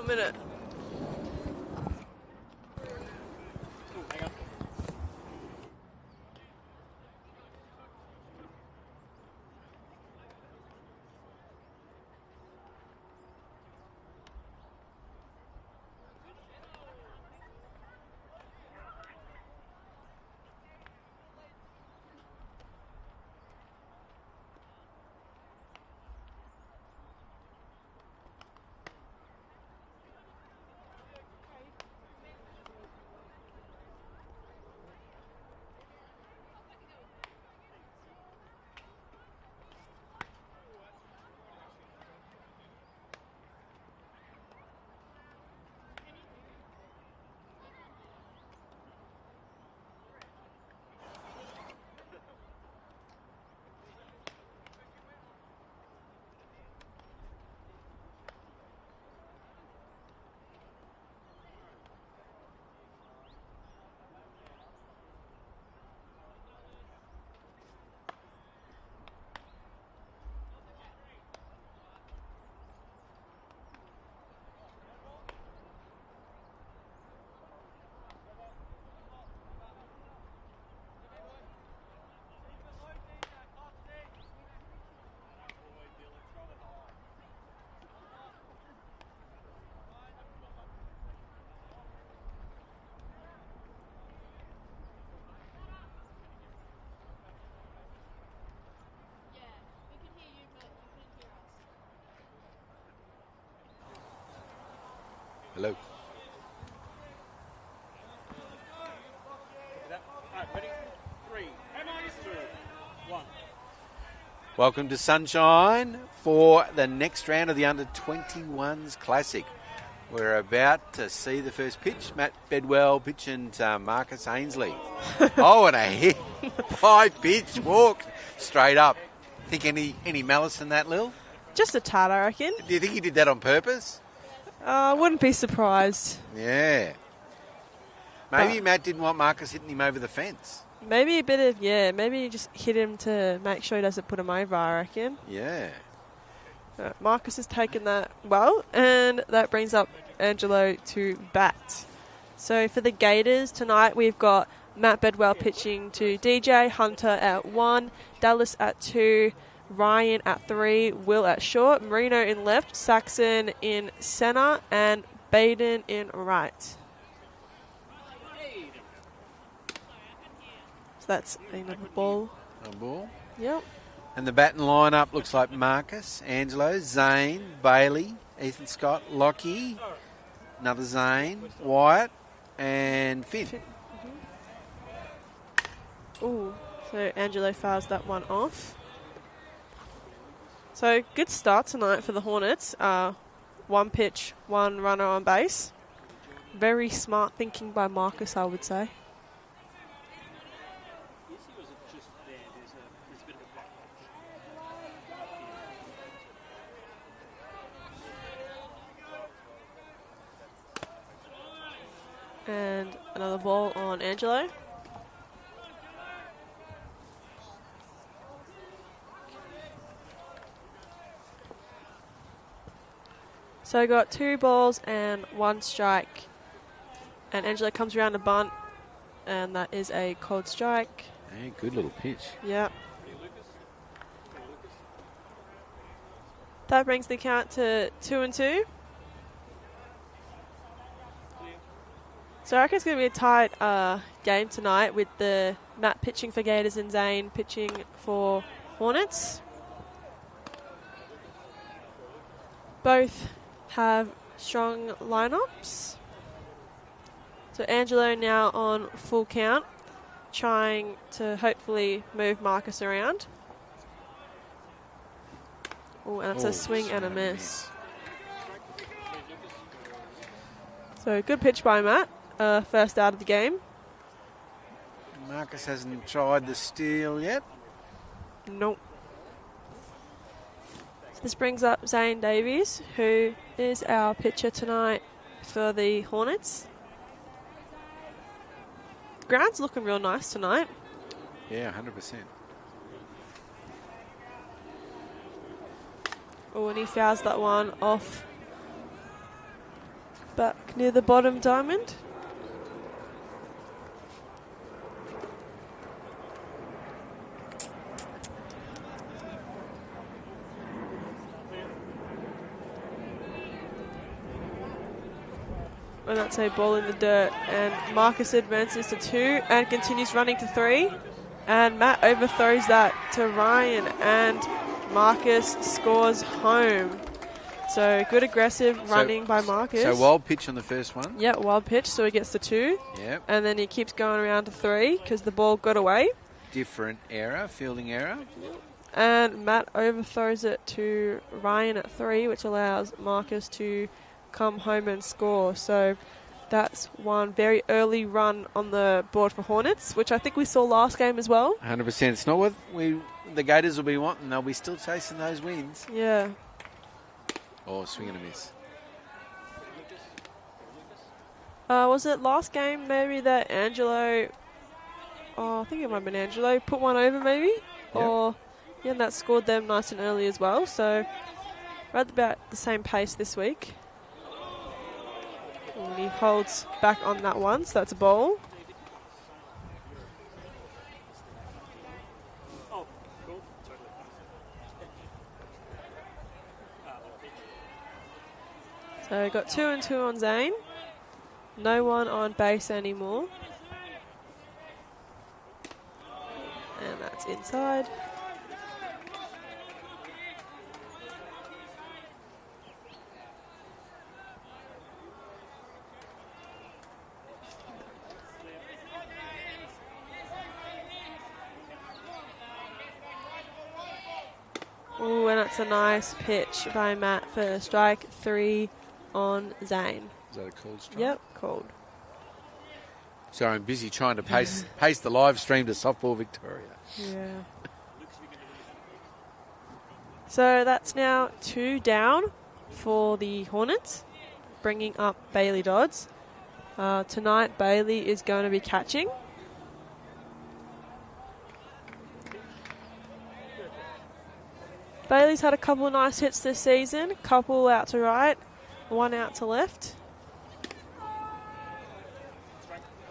1 minute. Hello. Right, ready? 3, 2, 1. Welcome to Sunshine for the next round of the Under-21s Classic. We're about to see the first pitch. Matt Bedwell pitching to Marcus Ainsley. Oh, and a hit. High pitch walk straight up. Think any malice in that, Lil? Just a tad, I reckon. Do you think he did that on purpose? Wouldn't be surprised. Yeah. Maybe Matt didn't want Marcus hitting him over the fence. Maybe a bit of, maybe you just hit him to make sure he doesn't put him over, I reckon. Yeah. Marcus has taken that well, and that brings up Angelo to bat. So for the Gators tonight, we've got Matt Bedwell pitching to DJ, Hunter at 1, Dallas at 2, Ryan at 3, Will at short, Marino in left, Saxon in centre, and Baden in right. So that's another ball. A ball. Yep. And the batting lineup looks like Marcus, Angelo, Zane, Bailey, Ethan Scott, Lockie, another Zane, Wyatt, and Finn. Ooh, so Angelo fouls that one off. So good start tonight for the Hornets. 1 pitch, 1 runner on base. Very smart thinking by Marcus, I would say. And another ball on Angelo. So I got 2 balls and 1 strike. And Angelo comes around to bunt, and that is a cold strike. Hey, good little pitch. Yep. That brings the count to 2-2. So I reckon it's going to be a tight game tonight with the Matt pitching for Gators and Zane pitching for Hornets. Both have strong lineups. So Angelo now on full count, trying to hopefully move Marcus around. Oh, and it's a swing and a miss. So good pitch by Matt, first out of the game. Marcus hasn't tried the steal yet. Nope. So this brings up Zane Davies, who is our pitcher tonight for the Hornets. Ground's looking real nice tonight. Yeah, 100%. Oh, and he fouls that one off back near the bottom diamond. And that's a ball in the dirt. And Marcus advances to 2 and continues running to 3. And Matt overthrows that to Ryan. And Marcus scores home. So good aggressive running by Marcus. So wild pitch on the first one. Yeah, wild pitch. So he gets the 2. Yep. And then he keeps going around to 3 because the ball got away. Different error, fielding error. And Matt overthrows it to Ryan at 3, which allows Marcus to come home and score. So that's one very early run on the board for Hornets, which I think we saw last game as well. 100%. It's not what the Gators will be wanting. They'll be still chasing those wins. Yeah. Or swing and a miss. Was it last game maybe that Angelo, I think it might have been Angelo, put one over maybe? Yep. Or, yeah, and that scored them nice and early as well. So we're at about the same pace this week. And he holds back on that one, so that's a ball. Oh, cool. Totally fine. So got 2 and 2 on Zane. No one on base anymore. And that's inside. Ooh, and that's a nice pitch by Matt for strike 3 on Zane. Is that a called strike? Yep, called. Sorry, I'm busy trying to pace the live stream to Softball Victoria. Yeah. So that's now 2 down for the Hornets, bringing up Bailey Dodds. Tonight, Bailey is going to be catching. Bailey's had a couple of nice hits this season, couple out to right, 1 out to left.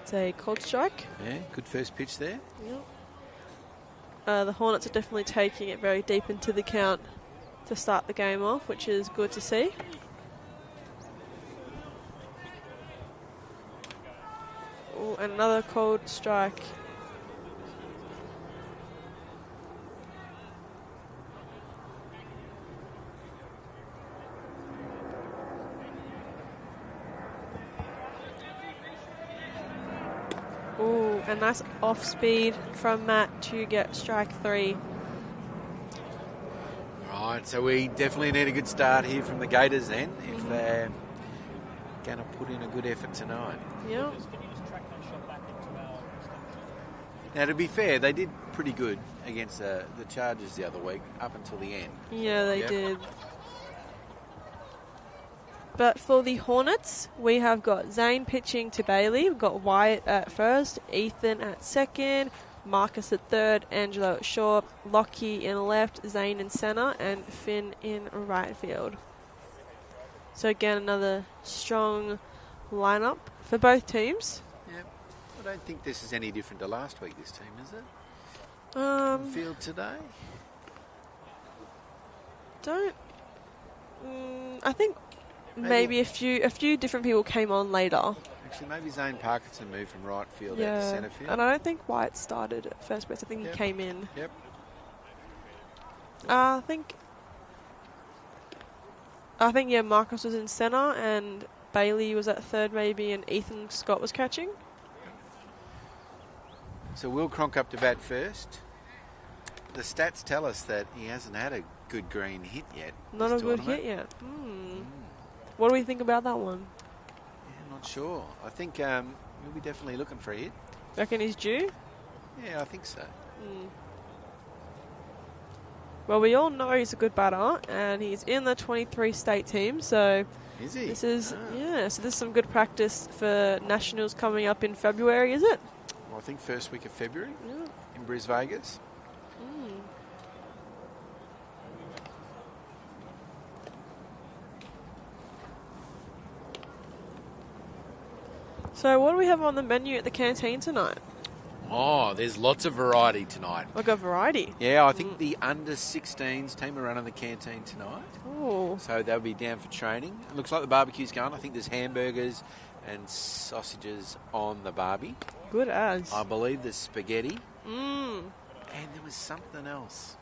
It's a cold strike. Yeah, good first pitch there. Yep. The Hornets are definitely taking it very deep into the count to start the game off, which is good to see. Ooh, and another cold strike. Ooh, and nice off speed from Matt to get strike 3. Right, so we definitely need a good start here from the Gators then, if they're going to put in a good effort tonight. Yeah. Now, to be fair, they did pretty good against the Chargers the other week, up until the end. Yeah, they did. But for the Hornets, we have got Zane pitching to Bailey. We've got Wyatt at first, Ethan at second, Marcus at third, Angelo at short, Lockie in left, Zane in centre, and Finn in right field. So again, another strong lineup for both teams. Yep. I don't think this is any different to last week, this team, is it? Field today? I think maybe a few different people came on later. Actually, maybe Zane Parkinson moved from right field out to centre field. And I don't think Wyatt started at first base. I think he came in. Yep. I think Marcus was in centre and Bailey was at third maybe, and Ethan Scott was catching. So Will Cronk up to bat first. The stats tell us that he hasn't had a good green hit yet. Not a good hit yet. What do we think about that one? Yeah, not sure. I think we'll be definitely looking for a hit. Reckon he's due? Yeah, I think so. Well, we all know he's a good batter, and he's in the 23 state team, so is he? This is so this is some good practice for Nationals coming up in February, is it? Well, I think first week of February in Brisbane, Vegas. So what do we have on the menu at the canteen tonight? Oh, there's lots of variety tonight. We've got variety. Yeah, I think the under-16s team are running the canteen tonight. Oh, So they'll be down for training. It looks like the barbecue's going. I think there's hamburgers and sausages on the barbie. good as. I believe there's spaghetti. Mm. And there was something else.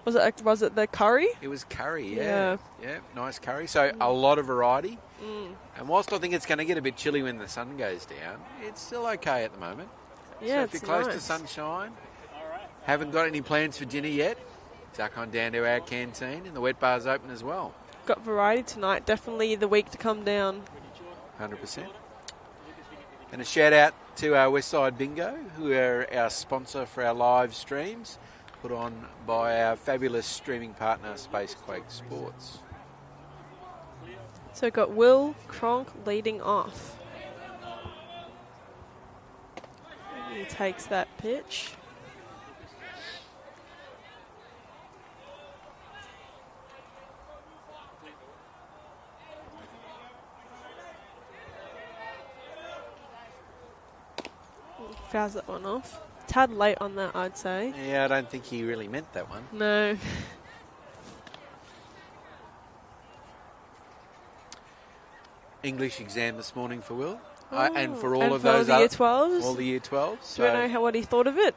Was it the curry? It was curry, Yeah. Yeah, nice curry. So a lot of variety. Mm. And whilst I think it's going to get a bit chilly when the sun goes down, it's still okay at the moment. Yeah, So if it's you're close to nice. sunshine, haven't got any plans for dinner yet, duck on down to our canteen, and the wet bar's open as well. Got variety tonight. Definitely the week to come down. 100%. And a shout out to our Westside Bingo, who are our sponsor for our live streams, put on by our fabulous streaming partner, Spacequake Sports. So we've got Will Cronk leading off. He takes that pitch. Fouls that one off. Tad late on that, I'd say. Yeah, I don't think he really meant that one. No. English exam this morning for Will, Oh, and for all and of for those the year 12s? all the year 12s. Do we know what he thought of it?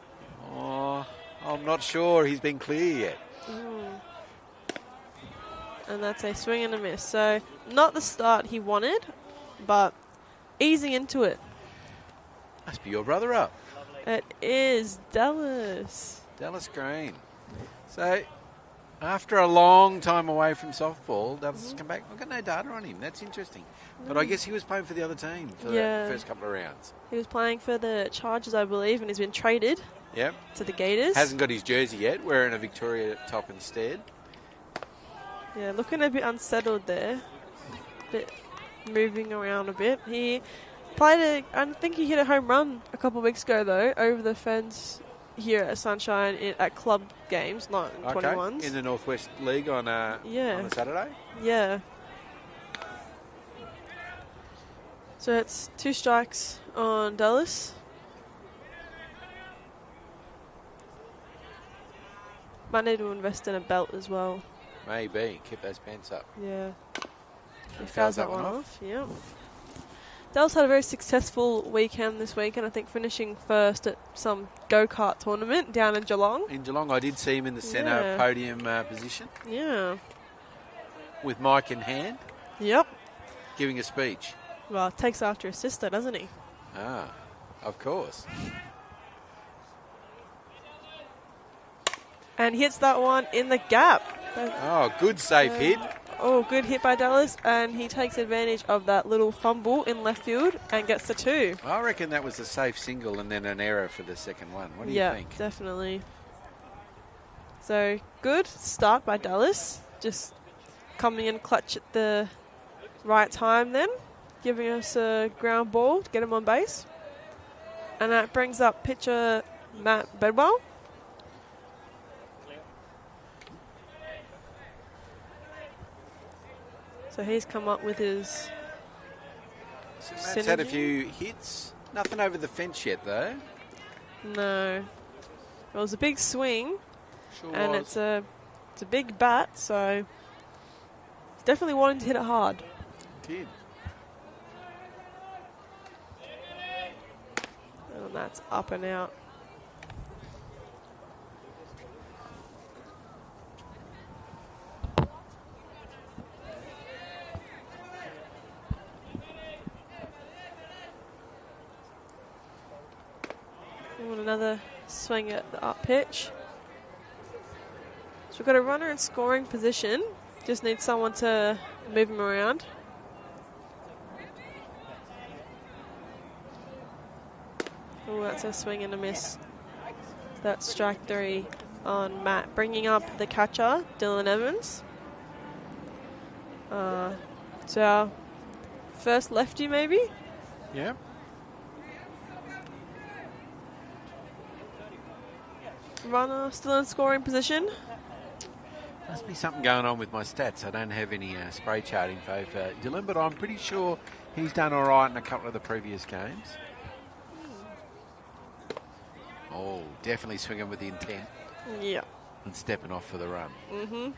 Oh, I'm not sure he's been clear yet. And that's a swing and a miss. So not the start he wanted, but easing into it. Must be your brother up, It is Dallas. Dallas Green. So, after a long time away from softball, Dallas has come back. I've got no data on him. That's interesting. But I guess he was playing for the other team for Yeah. the first couple of rounds. He was playing for the Chargers, I believe, and he's been traded Yep. to the Gators. Hasn't got his jersey yet. Wearing a Victoria top instead. Yeah, looking a bit unsettled there. Bit moving around a bit. He played I think he hit a home run a couple of weeks ago, though, over the fence here at Sunshine at club games, not in 21s. In the Northwest League on a Saturday. Yeah. So it's 2 strikes on Dallas. Might need to invest in a belt as well. Maybe. Keep those pants up. Yeah. He Fouls fouls that that one one off. Yeah. Dallas had a very successful weekend this weekend, I think finishing first at some go-kart tournament down in Geelong. In Geelong, I did see him in the centre Yeah. podium position Yeah. with mic in hand, Yep. giving a speech. Well, takes after his sister, doesn't he? Ah, of course. And hits that one in the gap. Oh, good safe hit. Oh, good hit by Dallas, and he takes advantage of that little fumble in left field and gets the 2. I reckon that was a safe single and then an error for the second one. What do you Yeah, think? definitely. So, good start by Dallas. Just coming in clutch at the right time then. Giving us a ground ball to get him on base. And that brings up pitcher Matt Bedwell. So he's come up with his So Matt's had a synergy. few hits. Nothing over the fence yet, though. No. It was a big swing, Sure and was. it's a big bat, so he's definitely wanting to hit it hard. Did. And that's up and out. And another swing at the up pitch. So we've got a runner in scoring position. Just need someone to move him around. Oh, that's a swing and a miss. That's strike 3 on Matt. Bringing up the catcher, Dylan Evans. So our first lefty, maybe? Yeah. Runner still in scoring position. Must be something going on with my stats. I don't have any spray chart info for Dylan, but I'm pretty sure he's done all right in a couple of the previous games. Oh, definitely swinging with the intent. Yeah. And stepping off for the run. Mm-hmm.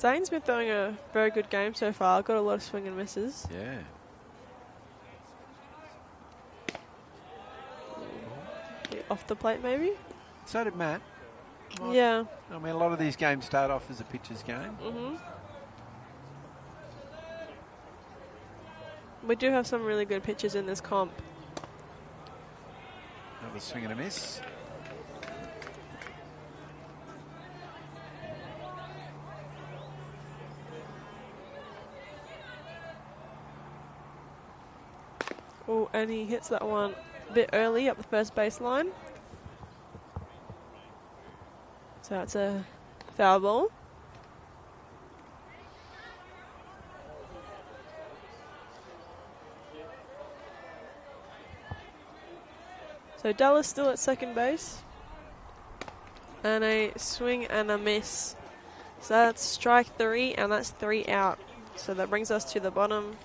Zane's been throwing a very good game so far. Got a lot of swing and misses. Yeah. Off the plate, maybe? So did Matt. Yeah. I mean, a lot of these games start off as a pitcher's game. Mm-hmm. We do have some really good pitchers in this comp. Another swing and a miss. Oh, and he hits that one a bit early up the first baseline. So it's a foul ball. So Dallas still at second base. And a swing and a miss. So that's strike 3, and that's 3 out. So that brings us to the bottom,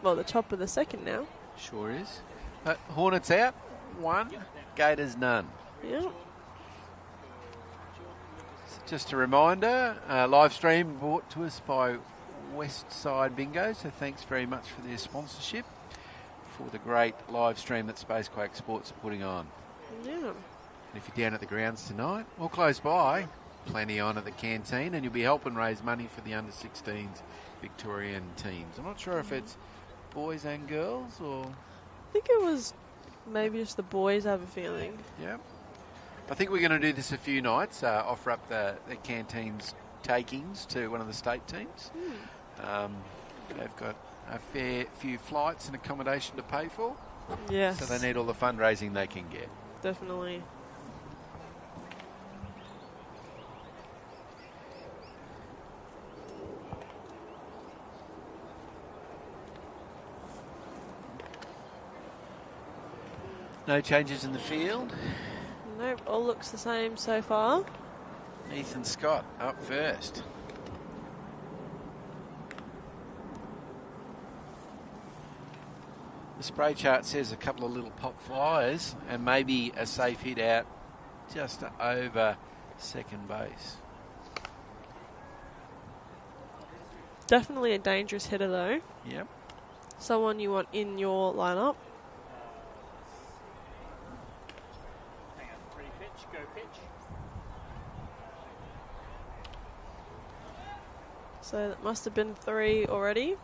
well, the top of the second now. Sure is. Hornets out, 1. Gators none. Yeah. So just a reminder, live stream brought to us by West Side Bingo. So thanks very much for their sponsorship for the great live stream that Space Quake Sports are putting on. Yeah. And if you're down at the grounds tonight or close by, plenty on at the canteen, and you'll be helping raise money for the under-16s Victorian teams. I'm not sure if it's boys and girls or... I think it was maybe just the boys, I have a feeling. Yeah. I think we're going to do this a few nights, offer up the canteen's takings to one of the state teams. They've got a fair few flights and accommodation to pay for. Yes. So they need all the fundraising they can get. Definitely. No changes in the field. Nope, all looks the same so far. Ethan Scott up first. The spray chart says a couple of little pop flyers and maybe a safe hit out just over second base. Definitely a dangerous hitter though. Yep. Someone you want in your lineup. Hang on, ready pitch, go pitch. So that must have been 3 already.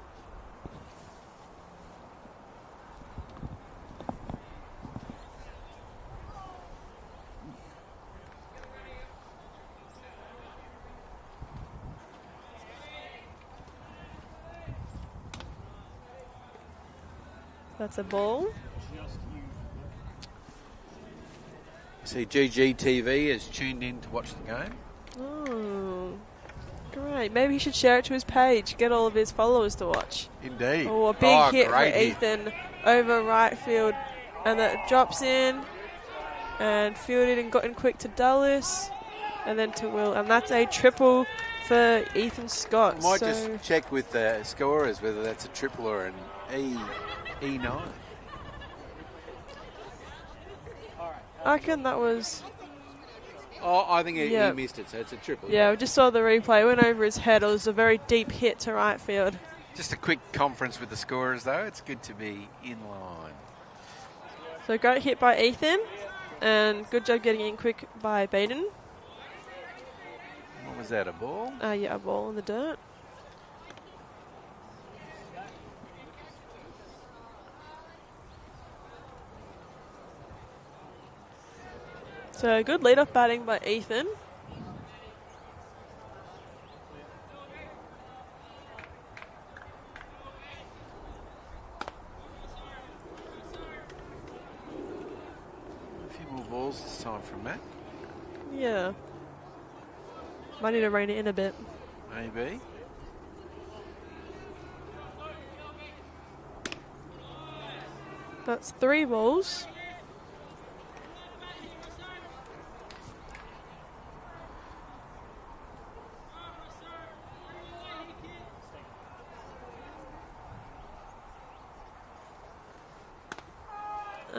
That's a ball. See, GGTV has tuned in to watch the game. Oh, great. Maybe he should share it to his page, get all of his followers to watch. Indeed. Oh, a big hit for great hit. Ethan over right field. And that drops in and fielded and got in quick to Dallas and then to Will. And that's a triple for Ethan Scott. I might just check with the scorers whether that's a triple or an E9. I reckon that was... Oh, I think he Yeah. missed it, so it's a triple. Yeah, we just saw the replay. It went over his head. It was a very deep hit to right field. Just a quick conference with the scorers, though. It's good to be in line. So great hit by Ethan. And good job getting in quick by Baden. What was that, a ball? Yeah, a ball in the dirt. So good lead-off batting by Ethan. A few more balls this time from Matt. Yeah. Might need to rein it in a bit. Maybe. That's 3 balls.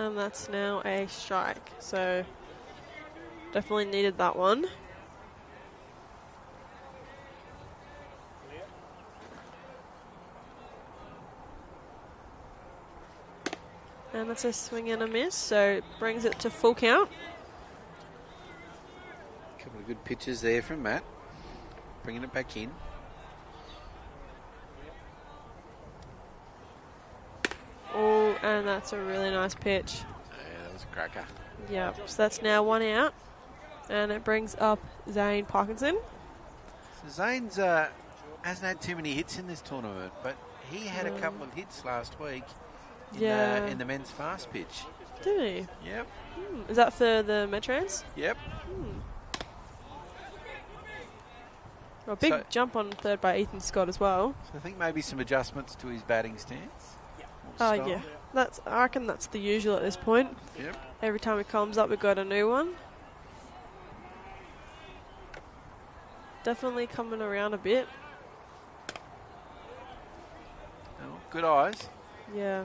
And that's now a strike. So definitely needed that one. And that's a swing and a miss, so it brings it to full count. A couple of good pitches there from Matt. Bringing it back in. Oh, and that's a really nice pitch. Yeah, that was a cracker. Yep, so that's now 1 out. And it brings up Zane Parkinson. So Zane's hasn't had too many hits in this tournament, but he had a couple of hits last week in the men's fast pitch. Did he? Yep. Is that for the Metrans? Yep. Well, big jump on third by Ethan Scott as well. So I think maybe some adjustments to his batting stance. Oh, yeah. I reckon that's the usual at this point. Yep. Every time he comes up, we've got a new one. Definitely coming around a bit. Oh, good eyes. Yeah.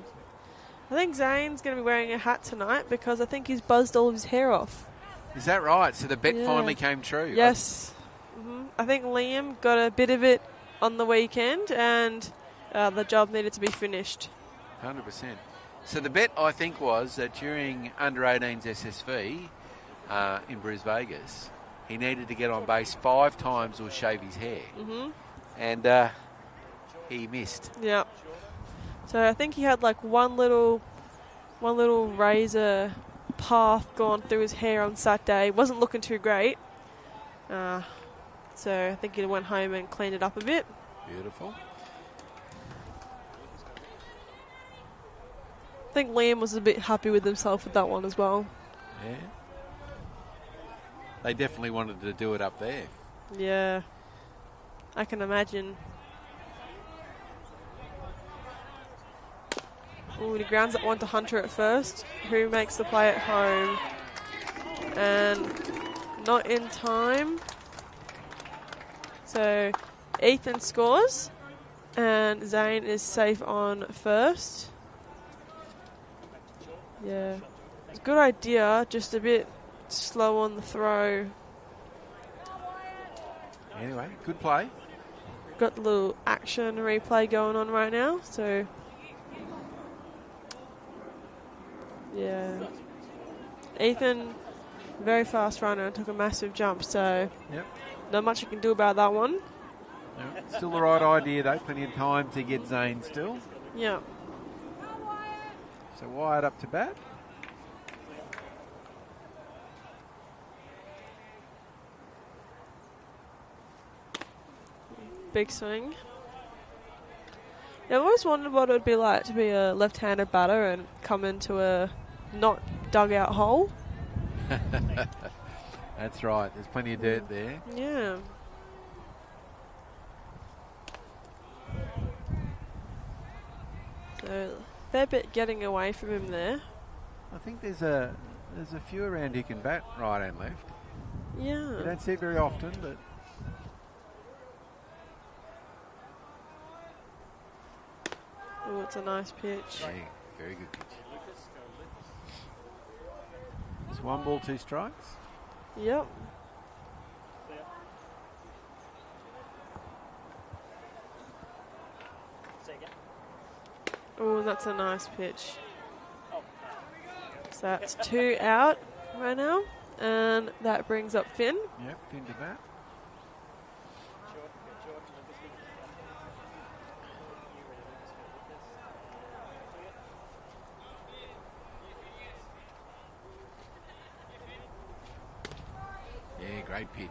I think Zane's going to be wearing a hat tonight because I think he's buzzed all of his hair off. Is that right? So the bet finally came true. Yes. I think Liam got a bit of it on the weekend and the job needed to be finished. 100%. So the bet, I think, was that during under-18s SSV in Bruce Vegas, he needed to get on base 5 times or shave his hair. And he missed. Yeah. So I think he had like one little razor path gone through his hair on Saturday. Wasn't looking too great. So I think he went home and cleaned it up a bit. Beautiful. I think Liam was a bit happy with himself with that one as well. Yeah. They definitely wanted to do it up there. Yeah. I can imagine. Ooh, he grounds that one to Hunter at first, who makes the play at home. And not in time. So Ethan scores, and Zane is safe on first. Yeah. It's a good idea, just a bit slow on the throw. Anyway, good play. Got the little action replay going on right now, so yeah. Ethan, very fast runner, took a massive jump, so not much you can do about that one. Yep. Still the right idea though, plenty of time to get Zane still. Yeah. So Wyatt up to bat. Big swing. Yeah, I've always wondered what it would be like to be a left-handed batter and come into a not dugout hole. That's right. There's plenty of dirt there. Yeah. So fair bit getting away from him there. I think there's a few around who can bat right and left. Yeah. You don't see it very often, but Oh, it's a nice pitch. yeah, very good pitch. It's 1 ball, 2 strikes. Yep. Oh, that's a nice pitch. So that's 2 out right now, and that brings up Finn. Yep, Finn to bat. Yeah, great pitch.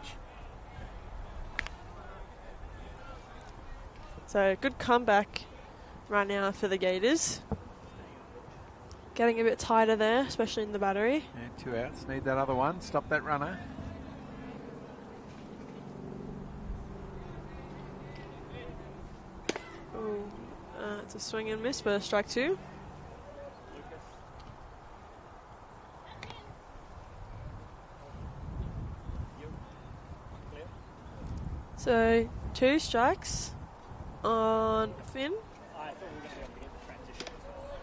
So good comeback right now for the Gators. Getting a bit tighter there, especially in the battery. Yeah, 2 outs. Need that other one. Stop that runner. Ooh, it's a swing and miss for strike 2. So 2 strikes on Finn.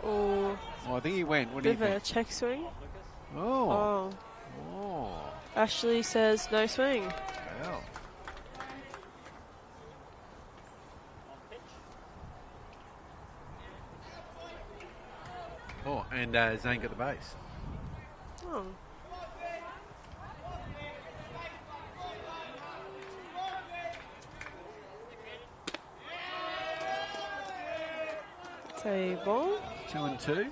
Oh, Oh, I think he went. What do you Bit of a think? check swing. Oh. Oh. Ashley says no swing. Well. Oh, and Zane got the base. Oh. It's a ball. 2-2.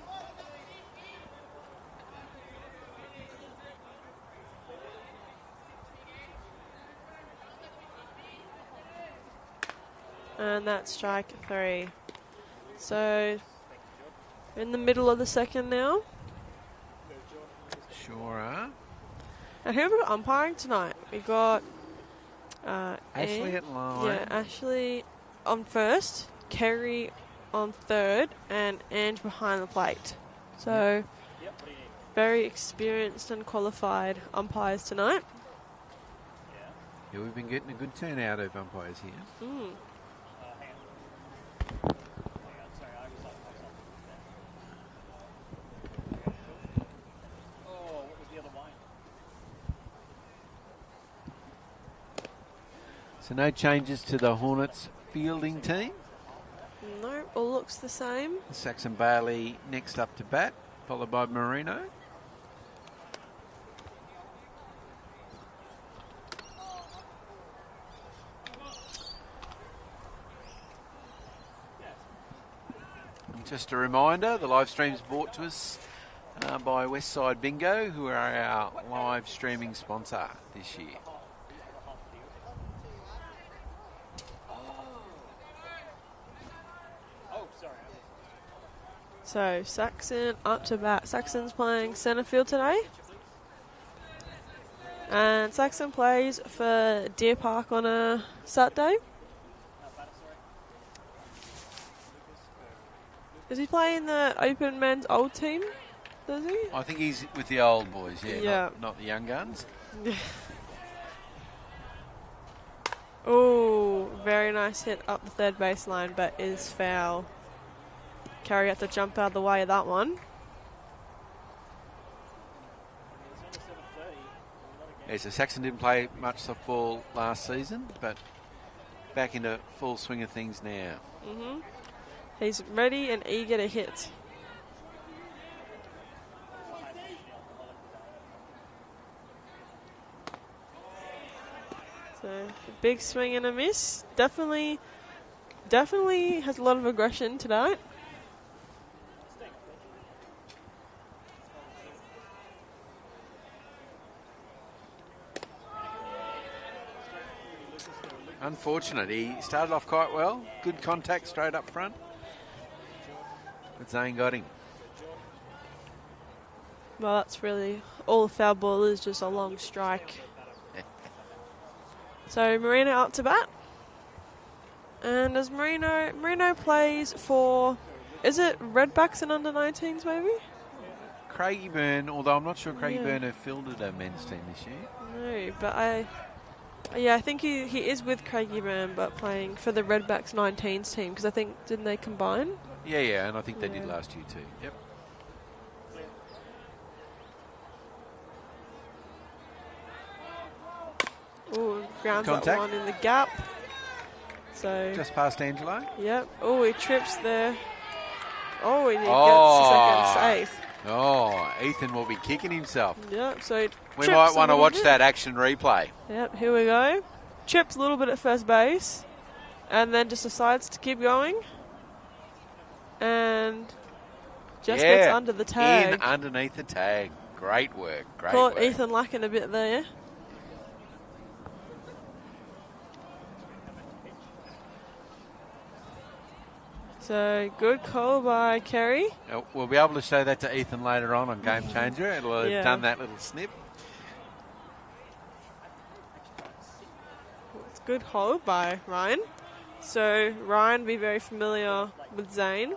And that's strike 3. So, in the middle of the second now. Sure are. And who have we got umpiring tonight? We got Ashley at line. Yeah, Ashley on first, Kerry on third, and Ange behind the plate. So, very experienced and qualified umpires tonight. Yeah, we've been getting a good turnout of umpires here. Mm. So no changes to the Hornets fielding team. No, all looks the same. Saxon Bailey next up to bat, followed by Marino. And just a reminder, the live stream's brought to us by Westside Bingo, who are our live streaming sponsor this year. So, Saxon up to bat. Saxon's playing centre field today. And Saxon plays for Deer Park on a Saturday. Does he play in the Open Men's old team? Does he? I think he's with the old boys, Yeah. not the young guns. Oh, very nice hit up the third baseline, but is foul. Carry had to jump out of the way of that one. Yeah, so Saxon didn't play much softball last season, but back into full swing of things now. He's ready and eager to hit. So, a big swing and a miss. Definitely has a lot of aggression tonight. Unfortunate, he started off quite well. Good contact straight up front. But Zane got him. Well, that's really all the foul ball is, just a long strike. So Marino up to bat. And as Marino plays for, is it Redbacks and under-19s maybe? Craigie Byrne, although I'm not sure Craigie Byrne have fielded a men's team this year. No, but I think he is with Craigie Byrne, but playing for the Redbacks 19s team, because I think, didn't they combine? Yeah, and I think they did last year too. Yep. Oh, grounds Contact. that one in the gap. So Just past Angelo. Yep. Oh, he trips there. Oh, and he gets second safe. Oh, Ethan will be kicking himself. Yep. So We might want to watch that action replay. Yep. Here we go. Trips a little bit at first base, and then just decides to keep going, and just gets under the tag. In underneath the tag. Great work. Great Caught work. Ethan lacking a bit there. So, good call by Kerry. We'll be able to show that to Ethan later on Game Changer. It'll have done that little snip. It's a good hold by Ryan. So, Ryan will be very familiar with Zane.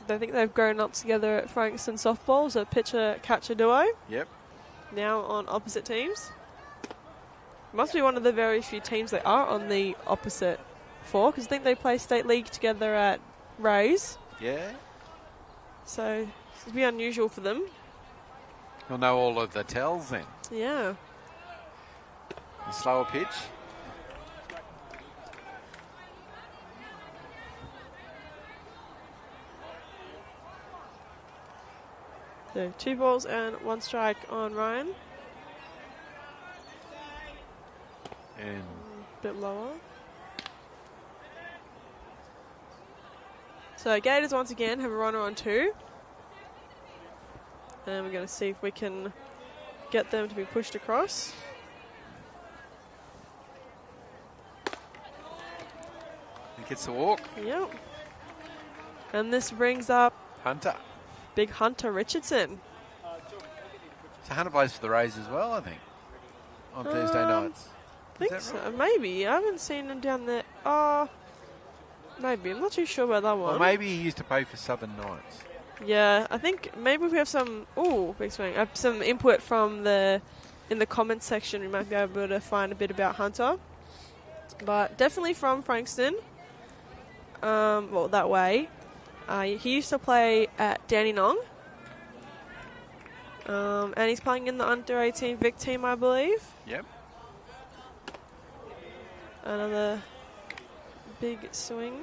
I think they've grown up together at Frankston Softball, so pitcher-catcher duo. Yep. Now on opposite teams. Must be one of the very few teams that are on the opposite for, because I think they play state league together at Rays. Yeah. So It'd be unusual for them. You'll know all of the tells then. Yeah. A slower pitch. So 2 balls and 1 strike on Ryan. And A bit lower. So Gators once again have a runner on 2. And we're going to see if we can get them to be pushed across. he gets the walk. Yep. And this brings up Hunter. big Hunter Richardson. So Hunter plays for the Rays as well, I think, on Thursday nights. I think so. Maybe. I haven't seen him down there. Maybe. I'm not too sure about that one. Or maybe he used to play for Southern Knights. Yeah, I think maybe if we have some... Ooh, big swing. Some input from in the comments section, we might be able to find a bit about Hunter. But definitely from Frankston. Well, that way. He used to play at Dandenong. And he's playing in the under-18 Vic team, I believe. Yep. Another big swing.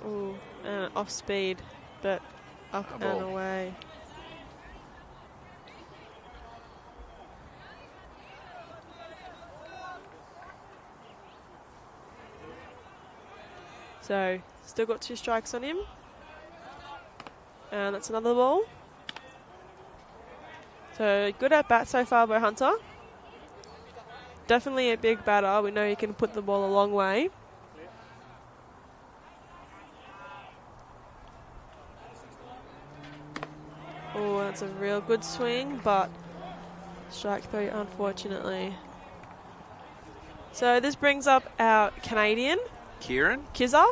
Ooh, and off speed, but up and away. So, still got 2 strikes on him. And that's another ball. So, good at bat so far by Hunter. Definitely a big batter. We know he can put the ball a long way. Oh, that's a real good swing, but strike 3, unfortunately. So, this brings up our Canadian, Kieran. Kizza.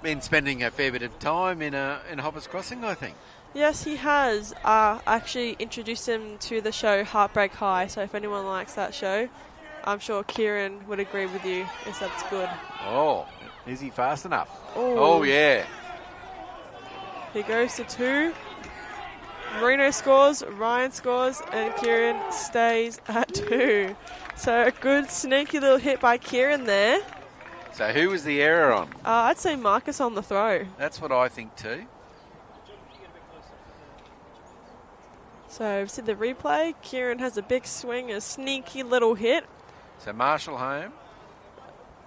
Been spending a fair bit of time in Hoppers Crossing, I think. Yes, he has. Actually introduced him to the show Heartbreak High, so if anyone likes that show, I'm sure Kieran would agree with you if that's good. Oh, is he fast enough? Oh, yeah. He goes to 2. Marino scores, Ryan scores, and Kieran stays at 2. So a good sneaky little hit by Kieran there. So who was the error on? I'd say Marcus on the throw. That's what I think too. So we've seen the replay. Kieran has a big swing, a sneaky little hit. So Marshall home.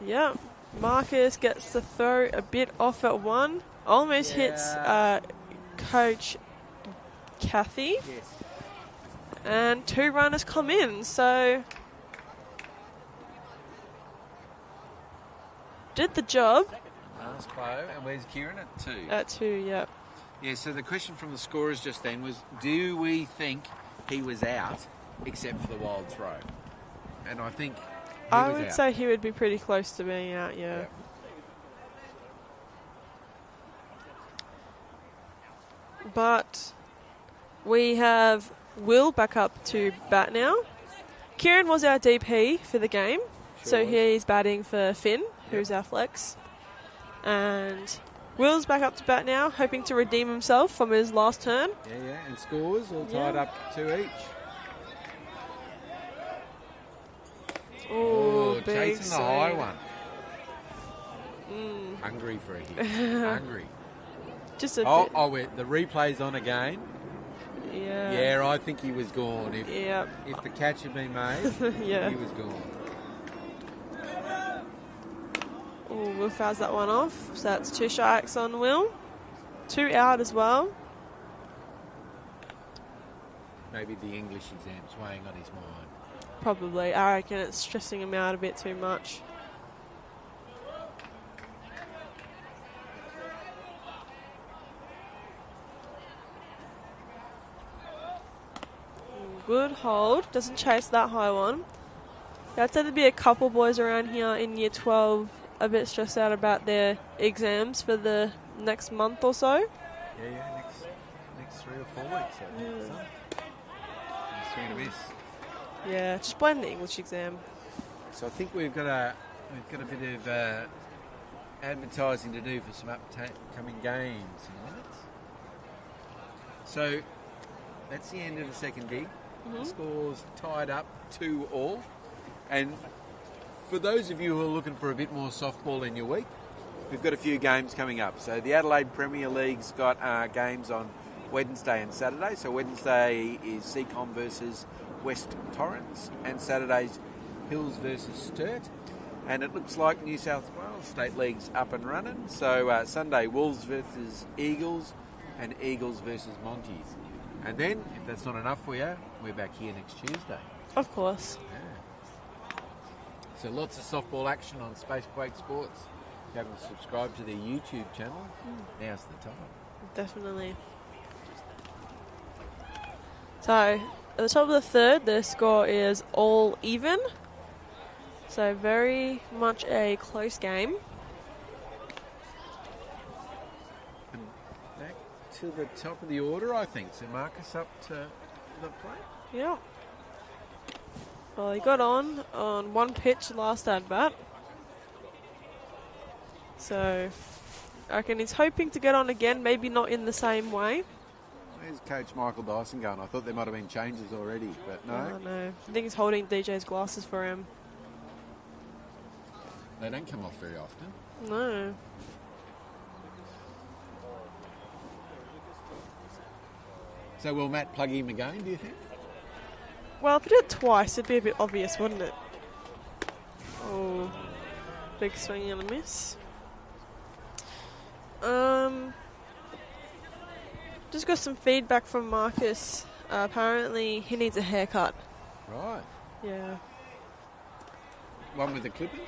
Yep. Marcus gets the throw a bit off at 1. Almost hits Coach Kathy. Yes. And 2 runners come in. So did the job. Last blow. And where's Kieran at 2? At 2, yep. Yeah, so the question from the scorers just then was, do we think he was out except for the wild throw? And I think I would say he would be pretty close to being out, yeah. But we have Will back up to bat now. Kieran was our DP for the game, so he's batting for Finn, who's our flex. And Will's back up to bat now, hoping to redeem himself from his last turn. Yeah, and scores all tied up 2 each. Oh, big chasing the high one. Mm. Hungry for a hit. Hungry. Just a bit. The replay's on again. Yeah. Yeah, I think he was gone. If the catch had been made, yeah. he was gone. Oh, Will fouls that one off. So that's 2 strikes on Will. 2 out as well. Maybe the English exam's weighing on his mind. Probably. I reckon it's stressing him out a bit too much. Good hold. Doesn't chase that high one. I'd say there'd be a couple boys around here in year 12 a bit stressed out about their exams for the next month or so. Yeah, next 3 or 4 weeks, I think. So. Swing and a miss. Yeah, just blame the English exam. So I think we've got a bit of advertising to do for some upcoming games in a minute. So that's the end of the second dig. The score's tied up 2-2. And for those of you who are looking for a bit more softball in your week, we've got a few games coming up. So the Adelaide Premier League's got games on Wednesday and Saturday. So Wednesday is Seacom versus West Torrens, and Saturday's Hills versus Sturt. And it looks like New South Wales State League's up and running. So Sunday, Wolves versus Eagles, and Eagles versus Monties. And then, if that's not enough for you, we're back here next Tuesday. Of course. Yeah. So lots of softball action on Spacequake Sports. If you haven't subscribed to their YouTube channel, now's the time. Definitely. So, at the top of the third, the score is all even. So, very much a close game. And back to the top of the order, I think. So, Marcus up to the plate. Yeah. Well, he got on one pitch last at bat. So, I reckon he's hoping to get on again, maybe not in the same way. Where's Coach Michael Dyson going? I thought there might have been changes already, but no. Oh, no. I think he's holding DJ's glasses for him. They don't come off very often. No. So will Matt plug him again, do you think? Well, if he did it twice, it'd be a bit obvious, wouldn't it? Oh, big swing and a miss. Just got some feedback from Marcus. Apparently, he needs a haircut. Right. Yeah. One with the clippers?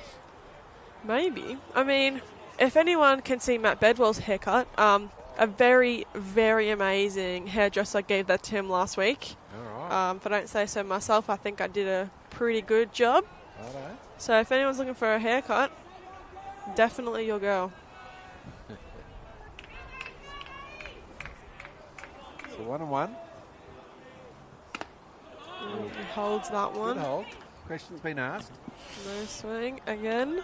Maybe. I mean, if anyone can see Matt Bedwell's haircut, a very, very amazing hairdresser gave that to him last week. All right. If I don't say so myself, I think I did a pretty good job. All right. So if anyone's looking for a haircut, definitely your girl. So 1-1. He holds that one. Good hold. Question's been asked. No swing again.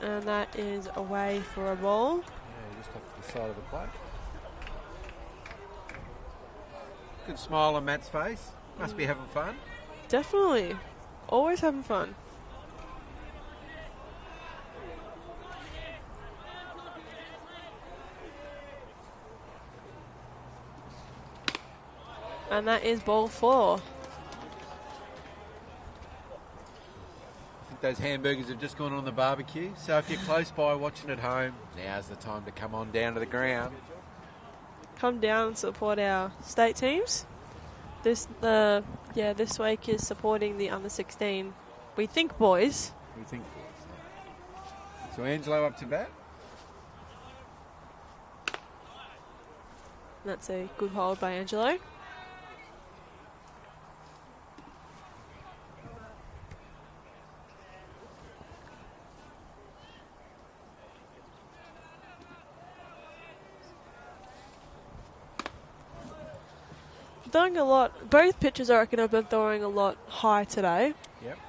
And that is away for a ball. Yeah, just off to the side of the plate. Good smile on Matt's face. Must be having fun. Definitely. Always having fun. And that is ball 4. I think those hamburgers have just gone on the barbecue. So if you're close by watching at home, now's the time to come on down to the ground. Come down and support our state teams. This week is supporting the under 16. We think boys. We think so. So Angelo up to bat. That's a good hold by Angelo. Throwing a lot. Both pitchers, I reckon, have been throwing a lot high today. Yep.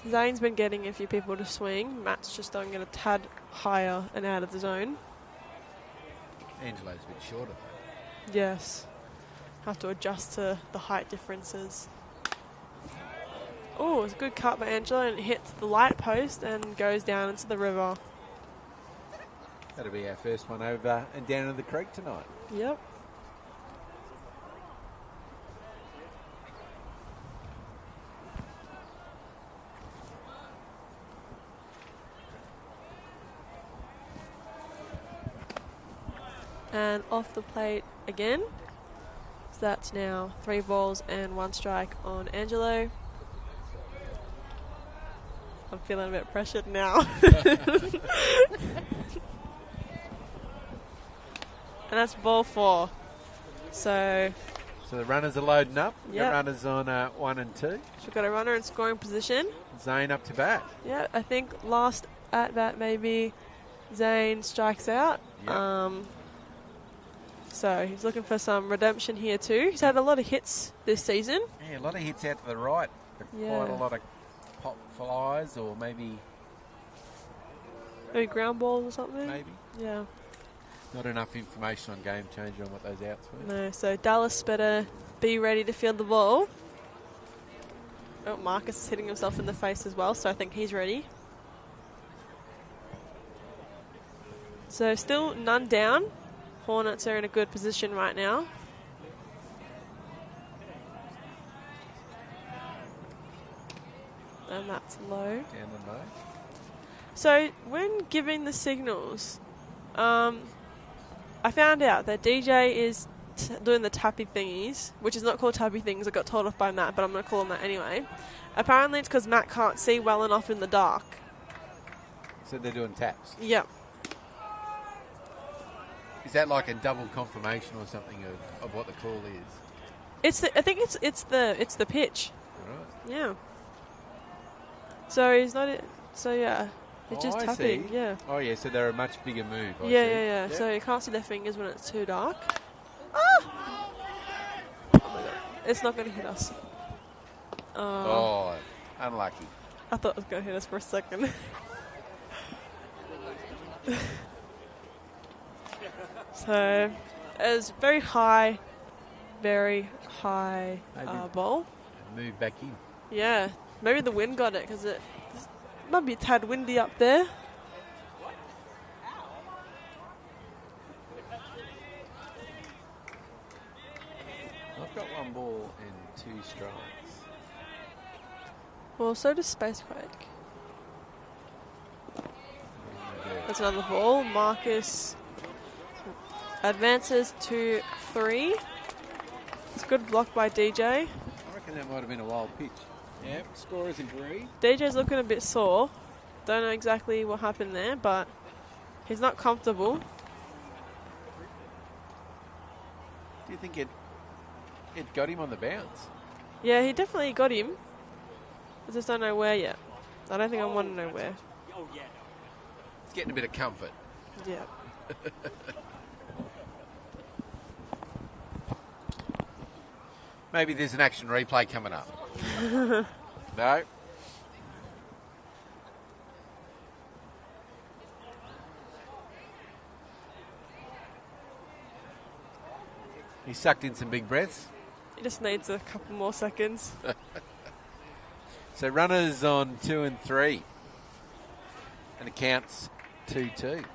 Zane's been getting a few people to swing. Matt's just throwing it a tad higher and out of the zone. Angelo's a bit shorter though. Yes. Have to adjust to the height differences. Oh, it's a good cut by Angelo, and it hits the light post and goes down into the river. That'll be our first one over and down in the creek tonight. Yep. And off the plate again. So that's now 3 balls and 1 strike on Angelo. I'm feeling a bit pressured now. And that's ball 4. So So the runners are loading up. We've got Yep. runners on 1 and 2. So we've got a runner in scoring position. Zane up to bat. Yeah, I think last at bat maybe Zane strikes out. Yep. So he's looking for some redemption here too. He's had a lot of hits this season. Yeah, a lot of hits out to the right. Yeah. Quite a lot of pop flies or maybe. Maybe ground balls or something. Maybe. Yeah. Not enough information on Game Changer on what those outs were. No, so Dallas better be ready to field the ball. Oh, Marcus is hitting himself in the face as well, so I think he's ready. So still none down. Hornets are in a good position right now. And that's low. Down the low. So when giving the signals, I found out that DJ is doing the tappy thingies, which is not called tappy things. I got told off by Matt, but I'm going to call them that anyway. Apparently it's because Matt can't see well enough in the dark. So they're doing taps. Yep. Is that like a double confirmation or something of what the call is? I think it's the pitch. Right. Yeah. So he's not. So yeah, it's just I tapping. see. Yeah. Oh yeah, so they're a much bigger move. I Yeah, see. yeah. Yep. So you can't see their fingers when it's too dark. Ah! Oh my god! It's not going to hit us. Oh, unlucky. I thought it was going to hit us for a second. So it was very high Maybe. ball. Move back in. Yeah, maybe the wind got it because it might be a tad windy up there. I've got 1 ball and 2 strikes. Well, so does Spacequake. That's another ball. Marcus advances to 3. It's a good block by DJ. I reckon that might have been a wild pitch. Yep, scorers agree. DJ's looking a bit sore. Don't know exactly what happened there, but he's not comfortable. Do you think it got him on the bounce? Yeah, he definitely got him. I just don't know where yet. I don't think I want to know where. Oh, yeah. It's getting a bit of comfort. Yeah. Maybe there's an action replay coming up. No? He sucked in some big breaths. He just needs a couple more seconds. So runners on 2 and 3. And it counts 2-2.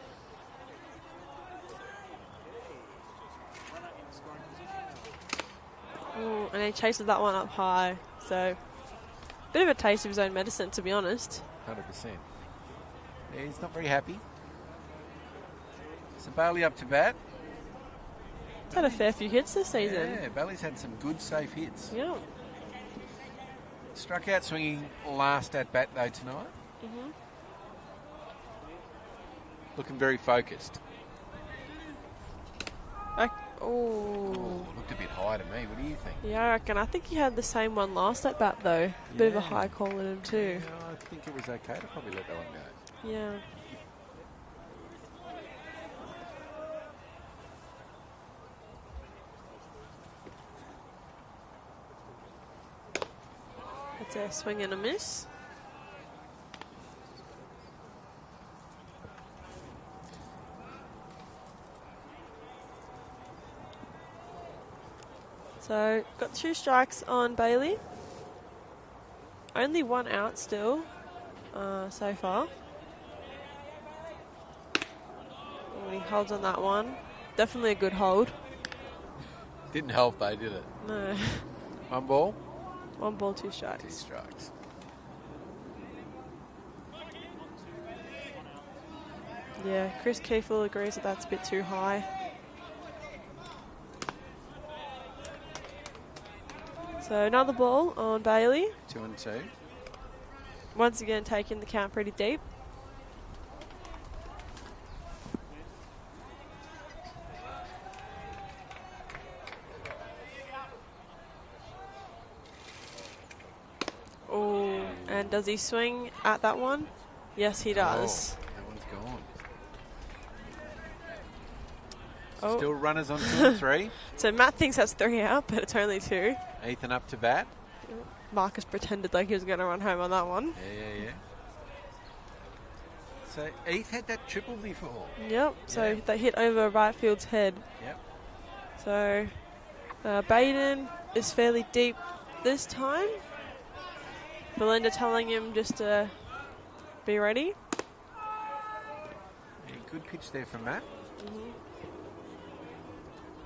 Ooh, and he chases that one up high. So, bit of a taste of his own medicine, to be honest. 100%. Yeah, he's not very happy. So Bailey up to bat. He's had a fair few hits this season. Yeah, Bailey's had some good safe hits. Yeah. Struck out swinging last at bat though tonight. Mm-hmm. Looking very focused. Oh. Looked a bit high to me. What do you think? Yeah, I reckon. I think he had the same one last at bat, though. Bit of a Yeah. high call in him, too. Yeah, I think it was okay to probably let that one go. Yeah. It's a swing and a miss. So, got 2 strikes on Bailey. Only 1 out still, so far. Oh, he holds on that one. Definitely a good hold. Didn't help though, did it? No. 1 ball, 1 ball, 2 2 strikes. strikes. Yeah, Chris Kiefel agrees that that's a bit too high. So another ball on Bailey. 2 and 2. Once again taking the count pretty deep. Oh, and does he swing at that one? Yes, he does. Oh, that one's gone. Oh. Still runners on 2 and 3. So Matt thinks that's 3 out, but it's only 2. Ethan up to bat. Marcus pretended like he was going to run home on that one. Yeah. So Eth had that triple before. Yep, so Yeah. they hit over right field's head. Yep. So Baden is fairly deep this time. Belinda telling him just to be ready. Yeah, good pitch there from Matt.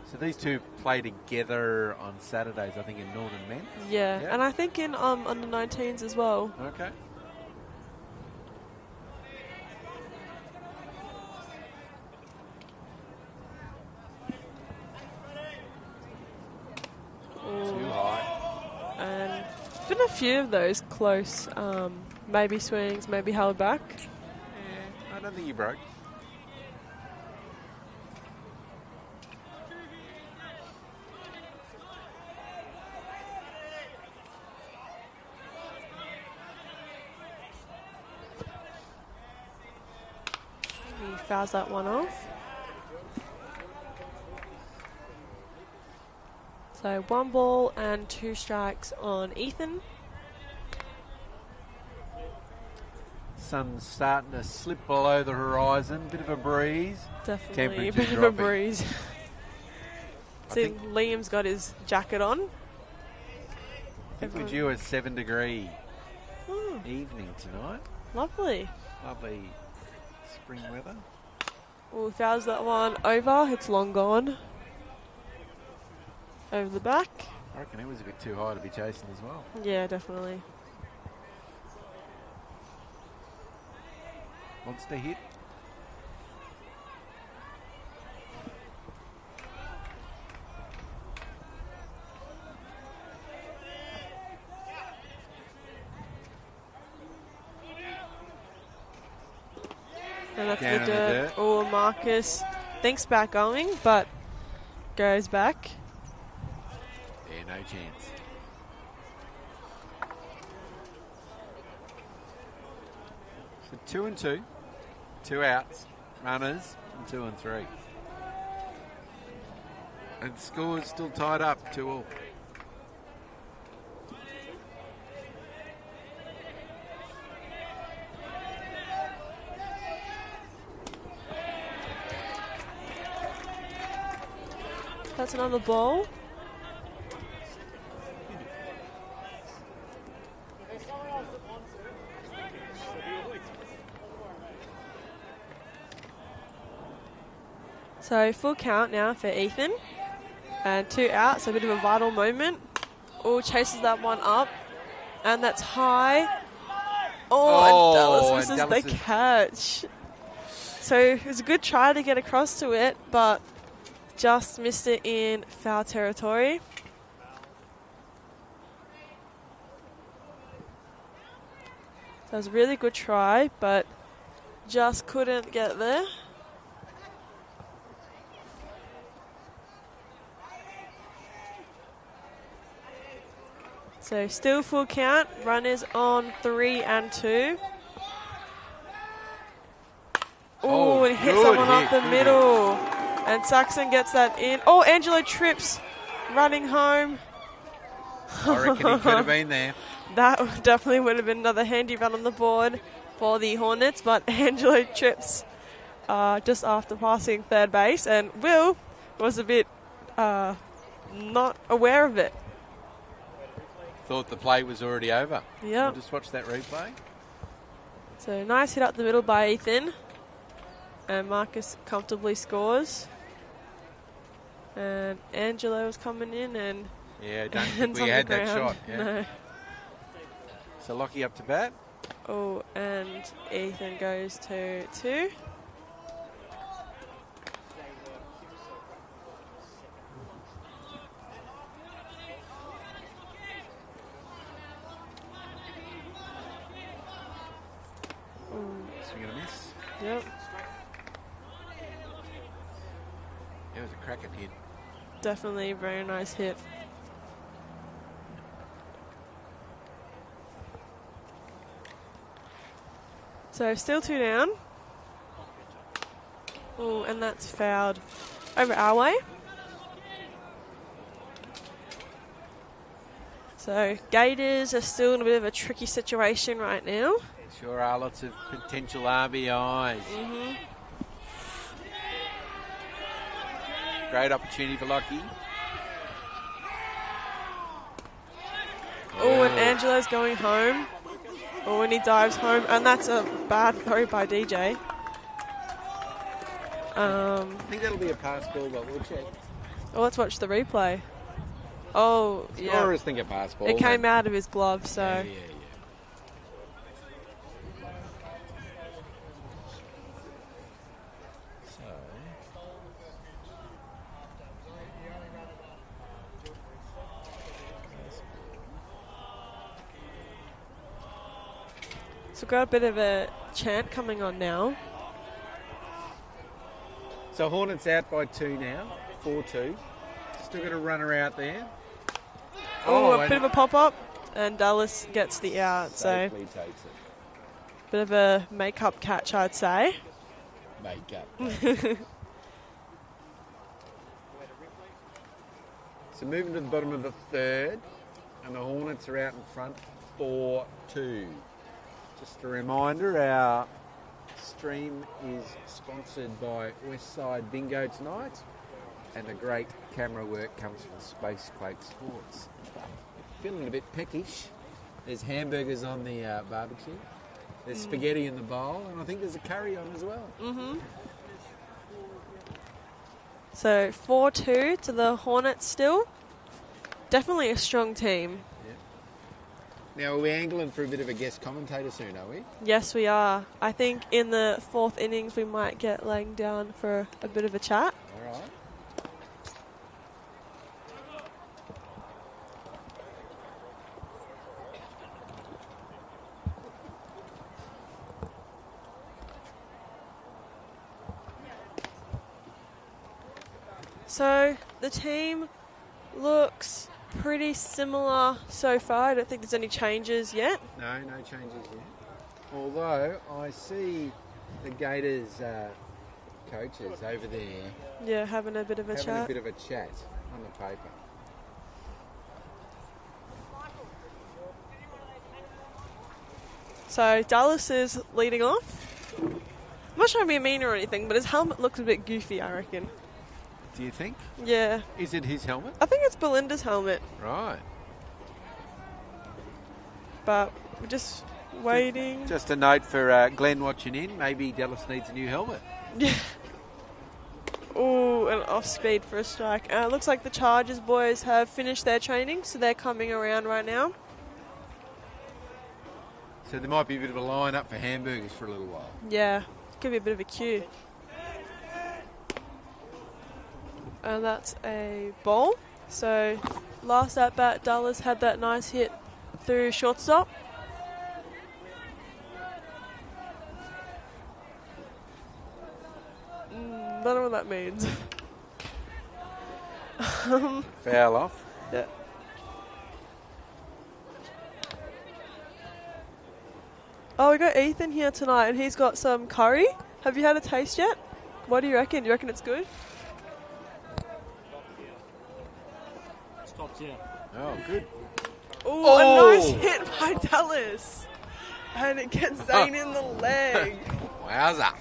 So these two play together on Saturdays, I think, in Northern Men. Yeah, and I think in under 19s as well. Okay. Too high. And been a few of those close, maybe swings, maybe held back. Yeah, I don't think you broke. He fouls that one off. So 1 ball and 2 strikes on Ethan. Sun's starting to slip below the horizon. Bit of a breeze. Definitely a Temperature bit of a dropping. breeze. I See, think, Liam's got his jacket on. I think we're due a 7-degree evening tonight. Lovely. Lovely spring weather. Oh, fouls that one over. It's long gone. Over the back. I reckon it was a bit too high to be chasing as well. Yeah, definitely. Monster hit. And that's Down the in the dirt. dirt. Oh, Marcus thinks about going, but goes back. Yeah, no chance. So 2 and 2. 2 outs. Runners and 2 and 3. And score's still tied up 2-2. That's another ball. So full count now for Ethan. And 2 outs, so a bit of a vital moment. Oh, chases that one up. And that's high. Oh, and Dallas misses Dallas the catch. So it was a good try to get across to it, but just missed it in foul territory. So it was a really good try, but just couldn't get there. So still full count. Runners on 3 and 2. Oh, and hits good someone hit, up the good middle. And Saxon gets that in. Oh, Angelo trips, running home. I reckon he could have been there. That definitely would have been another handy run on the board for the Hornets, but Angelo trips just after passing third base, and Will was a bit not aware of it. Thought the play was already over. Yeah. We'll just watch that replay. So nice hit up the middle by Ethan. And Marcus comfortably scores. And Angelo's coming in and Yeah, don't think ends we on had the that ground. shot. Yeah. No. So Lockie up to bat. Oh, and Ethan goes to 2. Swing and a miss. Yep, It was a cracking hit. definitely a very nice hit. So still 2 down. Oh, and that's fouled over our way. So Gators are still in a bit of a tricky situation right now. Sure are lots of potential RBIs. Great opportunity for Lockie. Oh, and Angelo's going home. Oh, and he dives home. And that's a bad throw by DJ. I think that'll be a pass ball, but we'll check. Oh, let's watch the replay. Oh, yeah. Scorers think a pass ball. It came out of his glove, so... Yeah. So we've got a bit of a chant coming on now. So Hornets out by 2 now, 4-2. Still got a runner out there. Oh, a bit of a pop-up, and Dallas gets the out. So Safely takes it. bit of a make-up catch, I'd say. Make-up. So moving to the bottom of the third, and the Hornets are out in front, 4-2. Just a reminder, our stream is sponsored by Westside Bingo tonight, and the great camera work comes from Spacequake Sports. Feeling a bit peckish. There's hamburgers on the barbecue. There's spaghetti in the bowl, and I think there's a curry on as well. So 4-2 to the Hornets still. Definitely a strong team. Now, are we angling for a bit of a guest commentator soon, are we? Yes, we are. I think in the 4th innings we might get laying down for a bit of a chat. All right. So the team looks pretty similar so far. I don't think there's any changes yet. No changes yet. Although I see the Gators coaches over there Yeah, having a bit of a having chat. a bit of a chat on the paper. So Dallas is leading off. I'm not trying to be mean or anything, but his helmet looks a bit goofy, I reckon. Do you think? Yeah. Is it his helmet? I think it's Belinda's helmet, Right. but we're just waiting. Just a note for Glenn watching in. Maybe Dallas needs a new helmet. Yeah. Ooh, an off speed for a strike. It looks like the Chargers boys have finished their training, so they're coming around right now. So there might be a bit of a line up for hamburgers for a little while. Yeah, could be a bit of a queue. And that's a ball. So last at bat, Dallas had that nice hit through shortstop. Don't know what that means. Foul off. Yeah. Oh, we got Ethan here tonight, and he's got some curry. Have you had a taste yet? What do you reckon? Do you reckon it's good? Stops here. Oh, good. Ooh, Oh! a nice hit by Dallas. And it gets Zane in the leg. Wowza.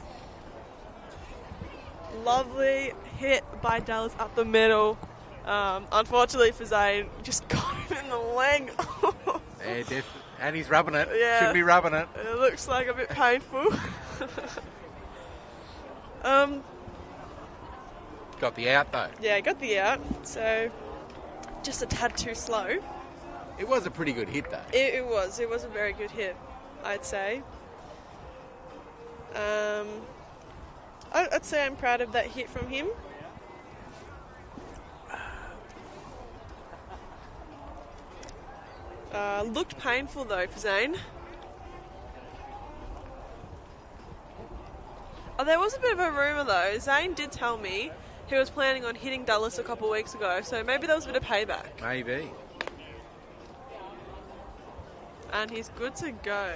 Lovely hit by Dallas up the middle. Unfortunately for Zane, just got him in the leg. Yeah, and he's rubbing it. Yeah. Should be rubbing it. It looks like a bit painful. Got the out though. Yeah, got the out. So just a tad too slow. It was a pretty good hit though. It was. It was a very good hit, I'd say. I'd say I'm proud of that hit from him. Looked painful though for Zane. Oh, there was a bit of a rumour though. Zane did tell me he was planning on hitting Dallas a couple of weeks ago, so maybe that was a bit of payback. Maybe. And he's good to go.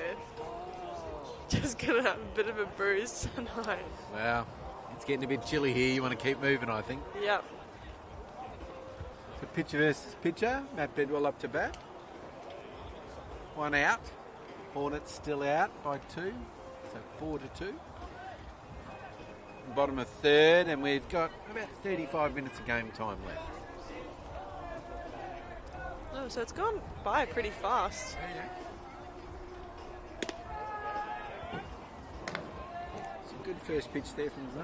just going to have a bit of a bruise tonight. Well, it's getting a bit chilly here. You want to keep moving, I think. Yep. So pitcher versus pitcher. Matt Bedwell up to bat. 1 out. Hornets still out by 2. So 4-2. Bottom of third, and we've got about 35 minutes of game time left. Oh, so it's gone by pretty fast. It's a good first pitch there from Zane.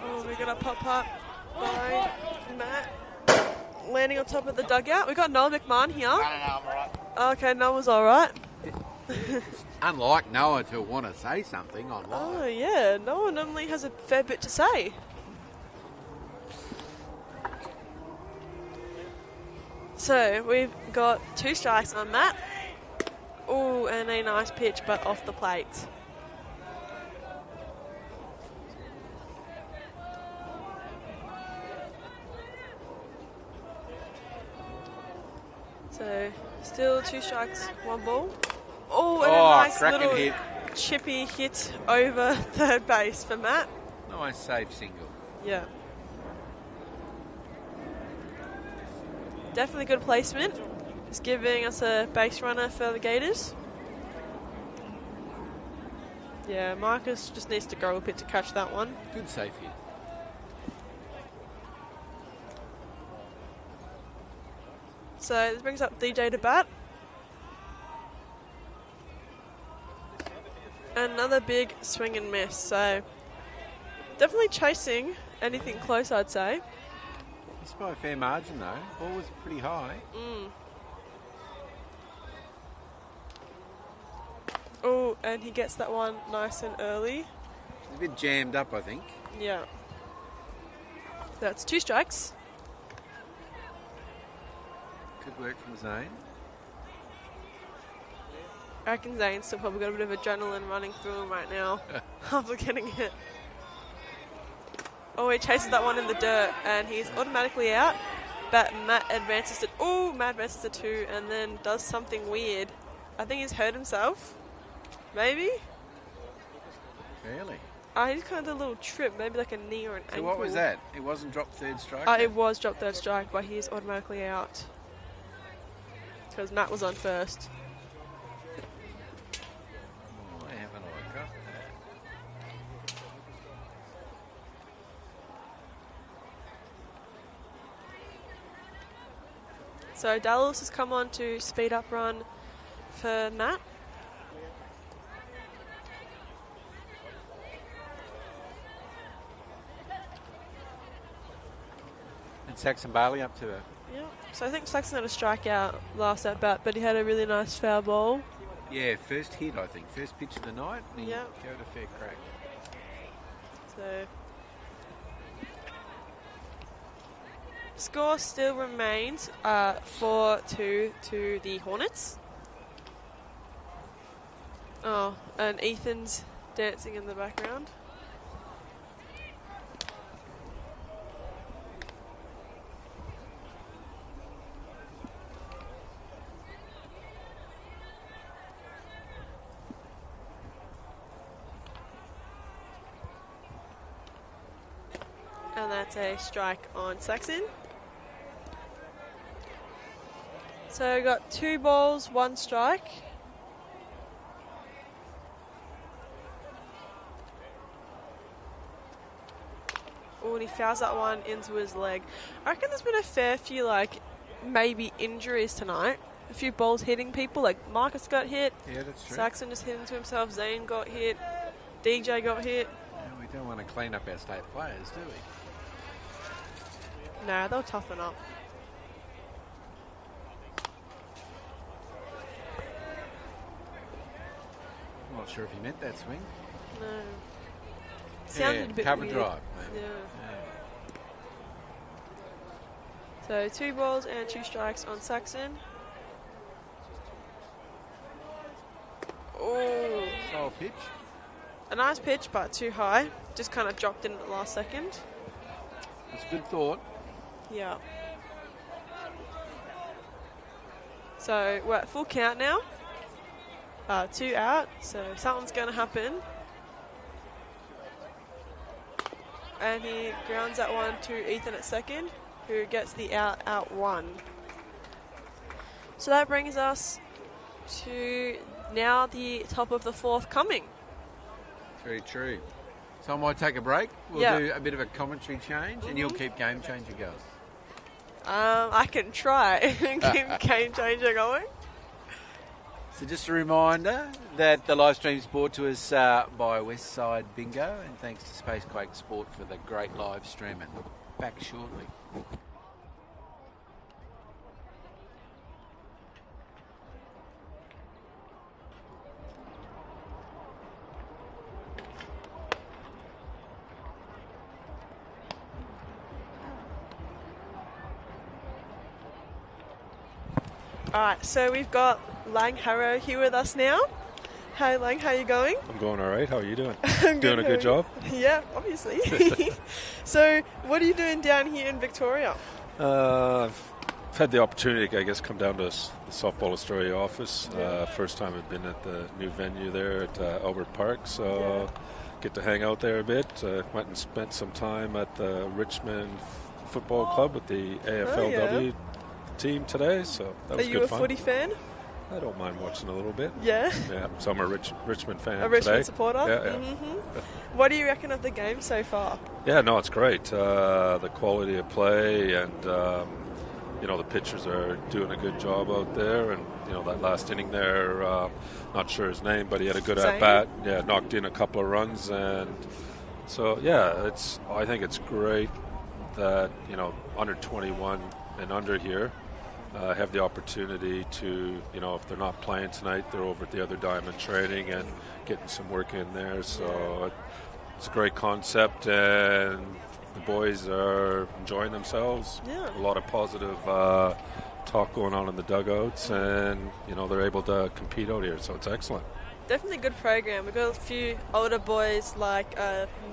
Oh, we got a pop-up by Matt. Landing on top of the dugout. We got Noah McMahon here. No, I'm alright. Okay, Noah's alright. Unlike Noah to want to say something online. Oh, yeah. Noah normally has a fair bit to say. So, we've got 2 strikes on Matt. Oh, and a nice pitch, but off the plate. So, still 2 strikes, 1 ball. Oh, and a nice cracking little hit. chippy hit over third base for Matt. Nice safe single. Yeah. Definitely good placement. Just giving us a base runner for the Gators. Yeah, Marcus just needs to grow a bit to catch that one. Good safe hit. So this brings up DJ to bat. Another big swing and miss. So definitely chasing anything close, I'd say. It's by a fair margin though. Ball was pretty high. Oh, and he gets that one nice and early. It's a bit jammed up, I think. Yeah. That's 2 strikes. Good work from Zane. I reckon Zane's still probably got a bit of adrenaline running through him right now after getting hit. Oh, he chases that one in the dirt and he's automatically out. But Matt advances to... Oh, Matt advances to 2 and then does something weird. I think he's hurt himself. Maybe? Really? He just kind of did a little trip, maybe like a knee or an So ankle. what was that? It wasn't dropped third strike? It was dropped third strike, but he's automatically out. Because Matt was on first. Oh, I haven't I got that. So Dallas has come on to speed up run for Matt. And Saxon Bailey up to her. Yeah. So I think Saxon had a strikeout last at bat, but he had a really nice foul ball. Yeah, first hit, I think. First pitch of the night, and he Yeah. gave it a fair crack. So score still remains 4-2 to the Hornets. Oh, and Ethan's dancing in the background. And that's a strike on Saxon. So we got 2 balls, 1 strike. Oh, and he fouls that one into his leg. I reckon there's been a fair few, maybe injuries tonight. A few balls hitting people, like Marcus got hit. Yeah, that's true. Saxon just hit into himself. Zane got hit. DJ got hit. Yeah, we don't want to clean up our state players, do we? No, they'll toughen up. I'm not sure if he meant that swing. No. Sounded a bit cover weird. drive, maybe. Yeah. So 2 balls and 2 strikes on Saxon. Oh, Soul pitch. a nice pitch, but too high. Just kind of dropped in at the last second. That's a good thought. Yeah. So we're at full count now. 2 out, so something's going to happen. And he grounds that one to Ethan at second, who gets the out one. So that brings us to now the top of the fourth coming. Very true. So I might take a break. We'll do a bit of a commentary change, and you'll keep Game Changer going. I can try and keep Game Changer going. So just a reminder that the live stream is brought to us by Westside Bingo, and thanks to Spacequake Sport for the great live streaming. Back shortly. Alright, so we've got Lang Harrow here with us now. Hey Lang, how are you going? I'm going all right. How are you doing? I'm doing a good job? Yeah, obviously. So, what are you doing down here in Victoria? I've had the opportunity, I guess, come down to the Softball Australia office. First time I've been at the new venue there at Albert Park, so get to hang out there a bit. Went and spent some time at the Richmond Football Club with the AFLW team today, so that was good fun. Are you a footy fan? I don't mind watching a little bit. Yeah? Yeah, so I'm a Richmond fan today. A Richmond supporter? Yeah. Mm-hmm. What do you reckon of the game so far? Yeah, no, it's great. The quality of play and, the pitchers are doing a good job out there. And, that last inning there, not sure his name, but he had a good at-bat. Yeah, knocked in a couple of runs. And so, I think it's great that, under 21 and under here have the opportunity to, if they're not playing tonight, they're over at the other diamond training and getting some work in there. So it's a great concept, and the boys are enjoying themselves. Yeah. A lot of positive talk going on in the dugouts, and, they're able to compete out here, so it's excellent. Definitely a good program. We've got a few older boys like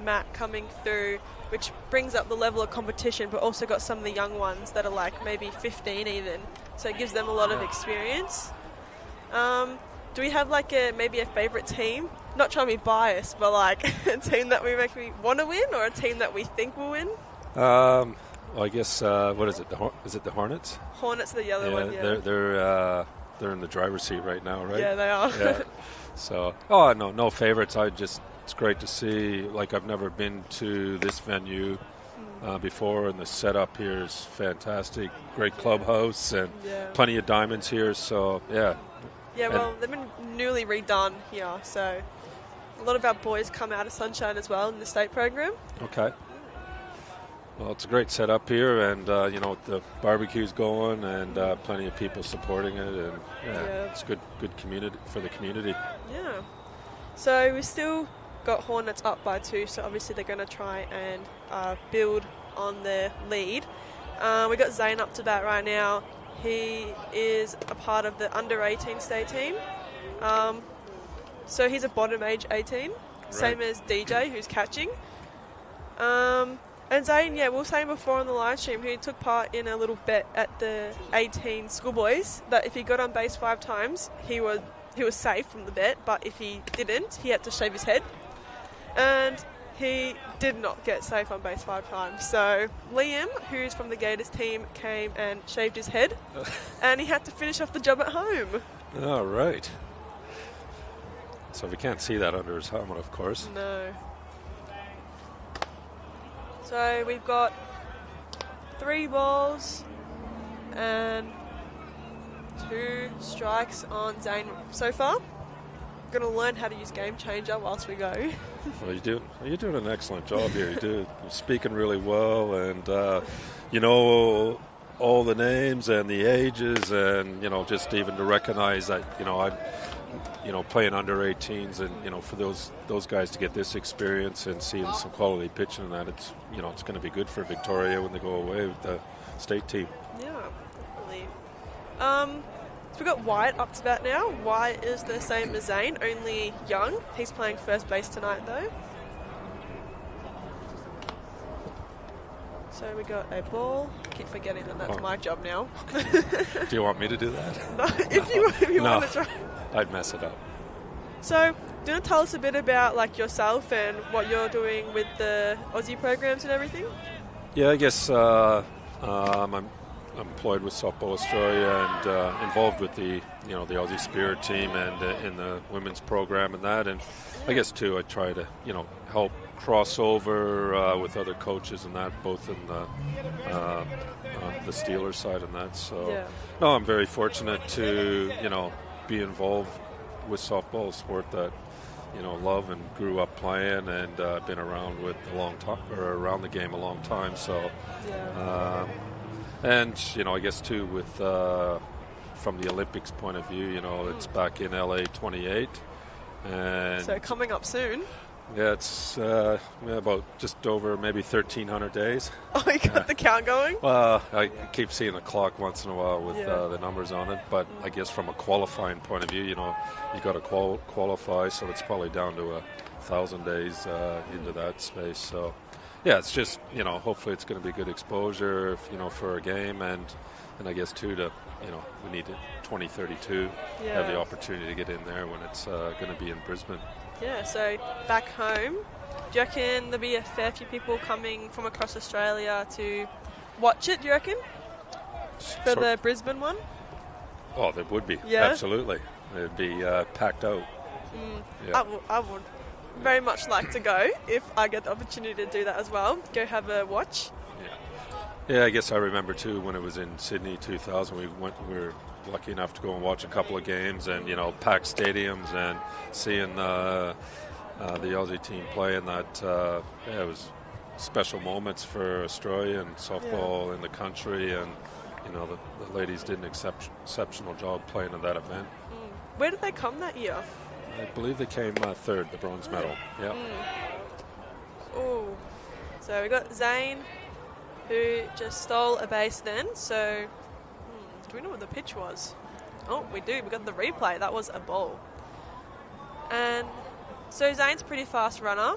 Matt coming through, which brings up the level of competition, but also got some of the young ones that are like maybe 15 even. So it gives them a lot of experience. Do we have like maybe a favourite team? Not trying to be biased, but like a team that we make me want to win, or a team that we think will win? Well, I guess what is it? Is it the Hornets? Hornets are the other one. Yeah, they're in the driver's seat right now, right? Yeah, they are. Yeah. So, no favorites. It's great to see. Like, I've never been to this venue before, and the setup here is fantastic. Great clubhouse and plenty of diamonds here. So, yeah. Yeah, well, they've been newly redone here, so a lot of our boys come out of Sunshine as well in the state program. Okay. Well, it's a great setup here, and the barbecue's going, and plenty of people supporting it, and it's good community for the community. Yeah. So we still got Hornets up by 2, so obviously they're going to try and build on their lead. We got Zane up to bat right now. He is a part of the under-18 state team. So he's a bottom age 18, same as DJ, who's catching. And Zane, we were saying before on the live stream, he took part in a little bet at the 18 schoolboys that if he got on base 5 times, he was safe from the bet, but if he didn't, he had to shave his head. And he did not get safe on base 5 times. So Liam, who's from the Gators team, came and shaved his head, and he had to finish off the job at home. All right. So we can't see that under his helmet, of course. No. So we've got 3 balls and 2 strikes on Zane so far. Going to learn how to use Game Changer whilst we go. Well, you're doing an excellent job here. You're speaking really well, and all the names and the ages, and just even to recognize that I'm playing under 18s, and for those guys to get this experience and seeing some quality pitching, and that it's going to be good for Victoria when they go away with the state team. Yeah, definitely. So we've got Wyatt up to bat now. Wyatt is the same as Zane, only young. He's playing first base tonight, though. So we got a ball. Keep forgetting that that's my job now. Do you want me to do that? No, if you No. want to try. I'd mess it up. So, do you want to tell us a bit about like yourself and what you're doing with the Aussie programs and everything? Yeah, I guess I'm employed with Softball Australia and involved with the the Aussie Spirit team and in the women's program and that. And I guess too, I try to help cross over with other coaches and that, both in the Steelers side and that. So no, I'm very fortunate to be involved with softball, a sport that love and grew up playing and been around with a long time, or around the game a long time. So and I guess too with from the Olympics point of view, it's back in LA 28, and so coming up soon. Yeah, it's about just over maybe 1,300 days. Oh, you got the count going? Well, I keep seeing the clock once in a while with the numbers on it, but I guess from a qualifying point of view, you got to qualify, so it's probably down to 1,000 days into that space. So, yeah, it's just hopefully it's going to be good exposure, for a game, and I guess too to we need 2032 have the opportunity to get in there when it's going to be in Brisbane. Yeah, so back home, do you reckon there'll be a fair few people coming from across Australia to watch it, do you reckon? For the Brisbane one? Oh, there would be. Yeah? Absolutely. It'd be packed out. Yeah. I would very much like to go if I get the opportunity to do that as well. Go have a watch. Yeah, I guess I remember too when it was in Sydney 2000, we were lucky enough to go and watch a couple of games and packed stadiums and seeing the Aussie team play, and that it was special moments for Australia and softball in the country, and the ladies did an exceptional job playing in that event. Where did they come that year? I believe they came third, the bronze medal. Yeah. Oh, so we got Zane, who just stole a base then. So do we know what the pitch was? Oh, we do. We got the replay. That was a ball. And so Zane's a pretty fast runner.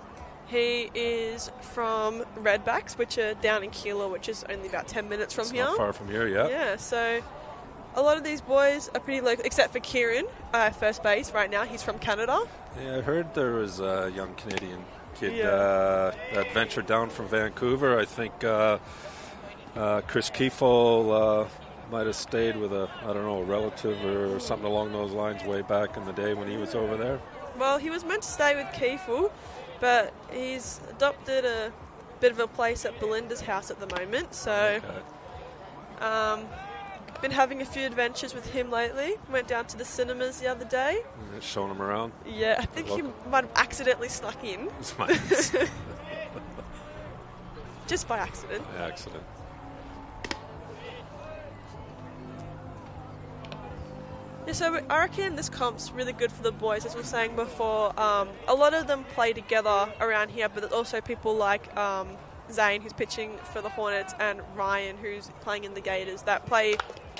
He is from Redbacks, which are down in Keilor, which is only about 10 minutes from here. Not far from here, yeah. Yeah, so a lot of these boys are pretty local, except for Kieran, first base right now. He's from Canada. Yeah, I heard there was a young Canadian kid that ventured down from Vancouver. I think Chris Kiefel might have stayed with a relative or something along those lines way back in the day when he was over there. Well, he was meant to stay with Kiefel, but he's adopted a bit of a place at Belinda's house at the moment. So, been having a few adventures with him lately. Went down to the cinemas the other day. Showing him around? Yeah, I think he might have accidentally snuck in. Just by accident. Yeah, accident. Yeah, so I reckon this comp's really good for the boys, as we were saying before. A lot of them play together around here, but there's also people like Zane, who's pitching for the Hornets, and Ryan, who's playing in the Gators, that play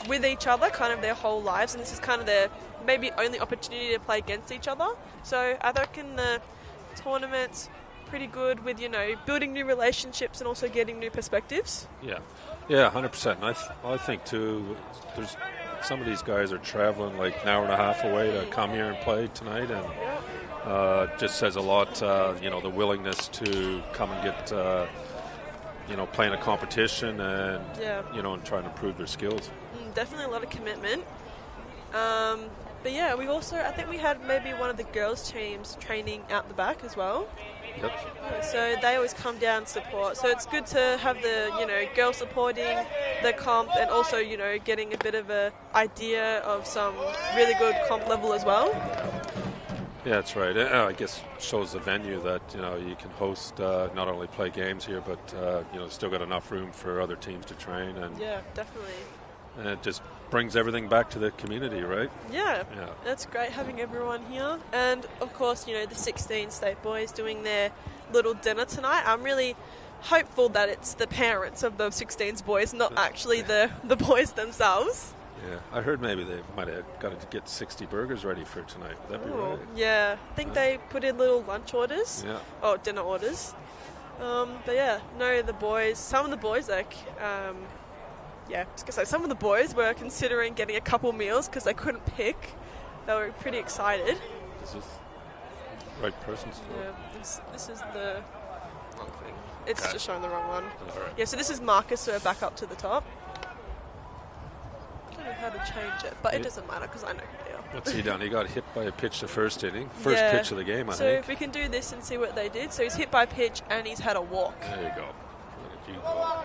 with each other kind of their whole lives, and this is kind of their maybe only opportunity to play against each other. So I reckon the tournament's pretty good with, building new relationships and also getting new perspectives. Yeah, 100%. And I think, too, there's some of these guys are traveling like an hour and a half away to come here and play tonight, and just says a lot, the willingness to come and get, playing a competition and, and trying to improve their skills. Definitely a lot of commitment. But yeah, I think we had maybe one of the girls' teams training out the back as well. Yep. So they always come down and support. So it's good to have the, girls supporting the comp and also, getting a bit of a idea of some really good comp level as well. Yeah, that's right. I guess shows the venue that, you can host, not only play games here, but, still got enough room for other teams to train. And yeah, definitely. And it just brings everything back to the community, right? Yeah, that's great having everyone here. And, of course, the 16 state boys doing their little dinner tonight. I'm really hopeful that it's the parents of the 16s boys, not actually the boys themselves. Yeah, I heard maybe they might have got to get 60 burgers ready for tonight. Would that be right? Yeah, I think they put in little lunch orders. Yeah. Oh, dinner orders. But yeah, no, the boys, some of the boys, like, yeah, I was gonna say, some of the boys were considering getting a couple meals because they couldn't pick. They were pretty excited. Is this right person still? Yeah, this is the wrong thing. It's just showing the wrong one. All right. Yeah, so this is Marcus, so we're back up to the top. I don't know how to change it, but it doesn't matter because I know who they are. What's he done? He got hit by a pitch the first inning. First Yeah. pitch of the game, I So think. if we can do this and see what they did. So he's hit by pitch and he's had a walk. There you go. Look at you go.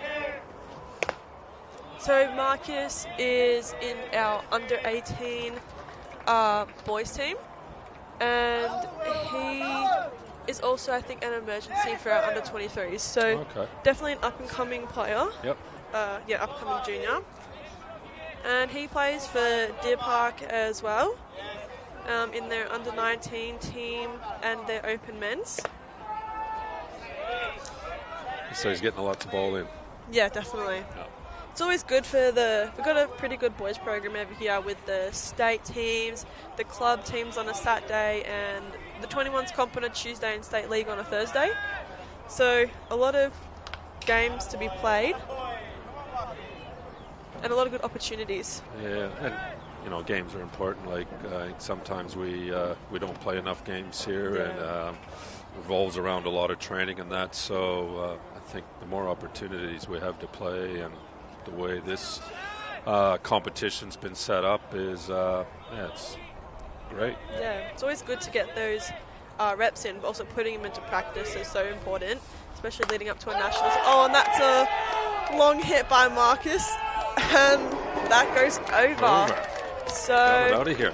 So Marcus is in our under 18 boys team, and he is also, I think, an emergency for our under 23s. So Okay. definitely an up and coming player. Yep. Upcoming junior. And he plays for Deer Park as well, in their under 19 team and their open men's. So he's getting lots of ball in. Yeah, definitely. Yeah. It's always good for we've got a pretty good boys program over here with the state teams, the club teams on a Saturday, and the 21s comp on a Tuesday and state league on a Thursday. So a lot of games to be played and a lot of good opportunities. Yeah, and you know, games are important. Like sometimes we don't play enough games here, Yeah. and revolves around a lot of training and that. So I think the more opportunities we have to play, and the way this competition's been set up is, it's great. Yeah, it's always good to get those reps in, but also putting them into practice is so important, especially leading up to a nationals. Oh, and that's a long hit by Marcus, and that goes over. So Got it out of here.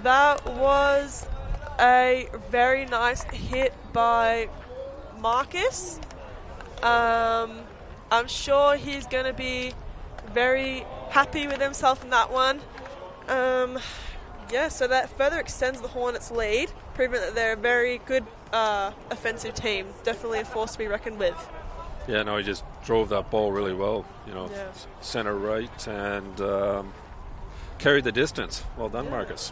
that was a very nice hit by Marcus. I'm sure he's going to be very happy with himself in that one. Yeah, so that further extends the Hornets' lead, proving that they're a very good offensive team. Definitely a force to be reckoned with. Yeah, no, he just drove that ball really well. You know, Yeah. center right, and carried the distance. Well done, Yeah. Marcus.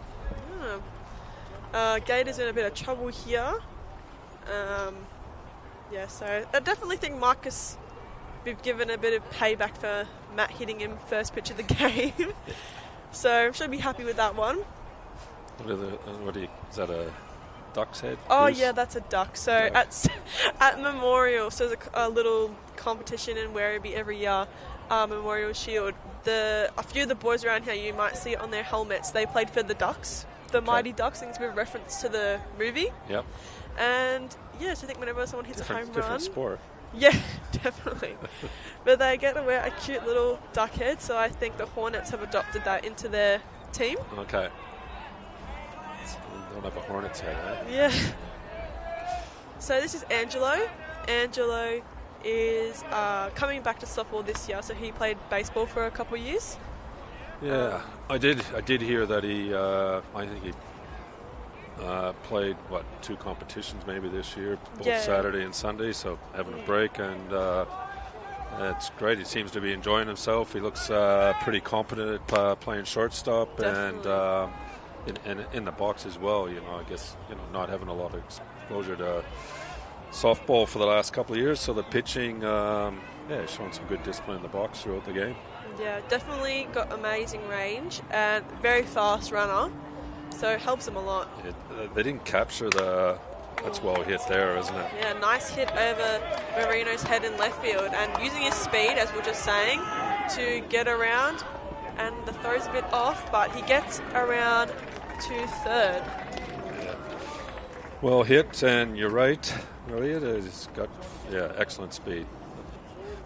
Gators in a bit of trouble here. Yeah, so I definitely think Marcus be given a bit of payback for Matt hitting him first pitch of the game. So I'm sure he'll be happy with that one. Is that a duck's head? Oh goose? yeah, that's a duck. So Yeah. at Memorial, so there's a little competition in Werribee every year, Memorial Shield. A few of the boys around here, you might see it on their helmets. They played for the Ducks, the Mighty Ducks. I think it's a bit of reference to the movie. Yep. And yeah, so I think whenever someone hits a home run, Different sport. yeah, definitely. But they get to wear a cute little duck head, so I think the Hornets have adopted that into their team. Okay. Don't have a Hornets head, right? Yeah. So this is Angelo. Angelo is coming back to softball this year, so he played baseball for a couple of years. Yeah, I did hear that he. I think he played 2 competitions maybe this year, both Yeah. Saturday and Sunday. So having a break, and it's great. He seems to be enjoying himself. He looks pretty competent at playing shortstop, Definitely. and in the box as well. You know, I guess not having a lot of exposure to softball for the last couple of years, so the pitching, showing some good discipline in the box throughout the game. Yeah, definitely got amazing range and very fast runner, so it helps him a lot. They didn't capture that's well hit there, isn't it? Yeah, nice hit over Marino's head in left field, and using his speed, as we were just saying, to get around, and the throw's a bit off, but he gets around to third. Well hit, and you're right, Elliot has got excellent speed.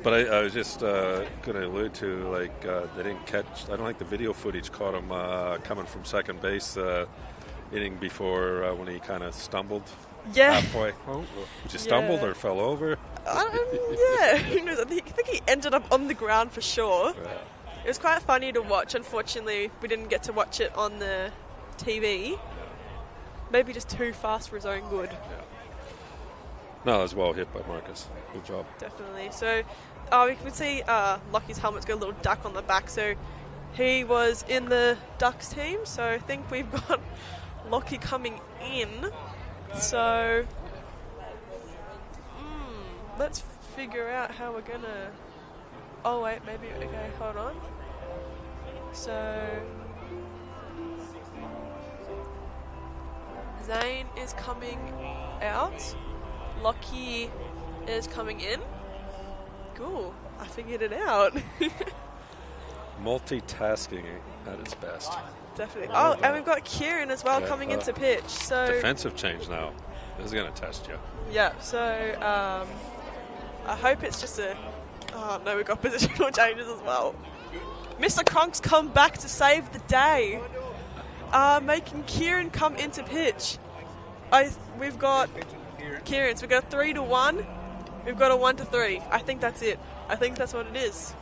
But I was just going to allude to, they didn't catch. I don't think the video footage caught him coming from second base inning before when he kind of stumbled halfway. Oh, just stumbled or fell over. Who knows? I think he ended up on the ground for sure. Yeah. It was quite funny to watch. Unfortunately, we didn't get to watch it on the TV. Maybe just too fast for his own good. Yeah. No, it was well hit by Marcus. Good job. Definitely. So we can see Lockie's helmet's got a little duck on the back. So he was in the Ducks team. So I think we've got Lockie coming in. So let's figure out how we're gonna. Oh wait, maybe. Okay, hold on. So Zane is coming out. Lockie is coming in. Cool. I figured it out. Multitasking at its best. Definitely. Oh, and we've got Kieran as well coming into pitch. So defensive change now. This is going to test you. yeah. So I hope it's just a. Oh no, we've got positional changes as well. Mr. Kronk's come back to save the day, making Kieran come into pitch. We've got Kieran's. We've got a 3-1. We've got a 1-3. I think that's it. I think that's what it is.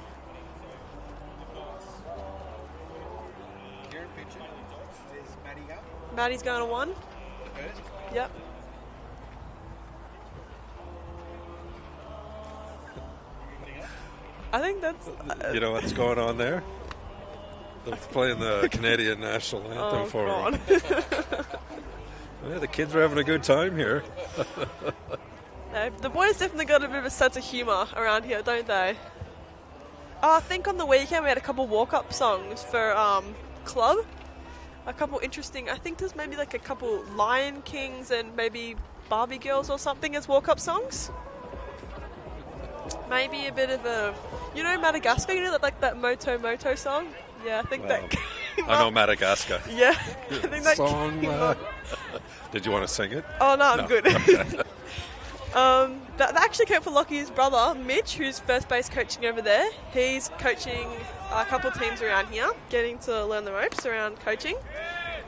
Kieran pitching. Is Matty up? Maddie's going to 1. First. Yep. I think that's. You know what's going on there? They're playing the Canadian national anthem for them. Yeah, the kids are having a good time here. No, the boys definitely got a bit of a sense of humour around here, don't they? I think on the weekend we had a couple walk-up songs for club. A couple interesting. I think there's maybe like a couple Lion Kings and maybe Barbie Girls or something as walk-up songs. Maybe a bit of a, Madagascar. Like that Moto song. Yeah, I think that. I know Madagascar. Yeah, I think that song. Did you want to sing it? Oh no, I'm good. That actually came for Lockie's brother, Mitch, who's first base coaching over there. He's coaching a couple teams around here, getting to learn the ropes around coaching.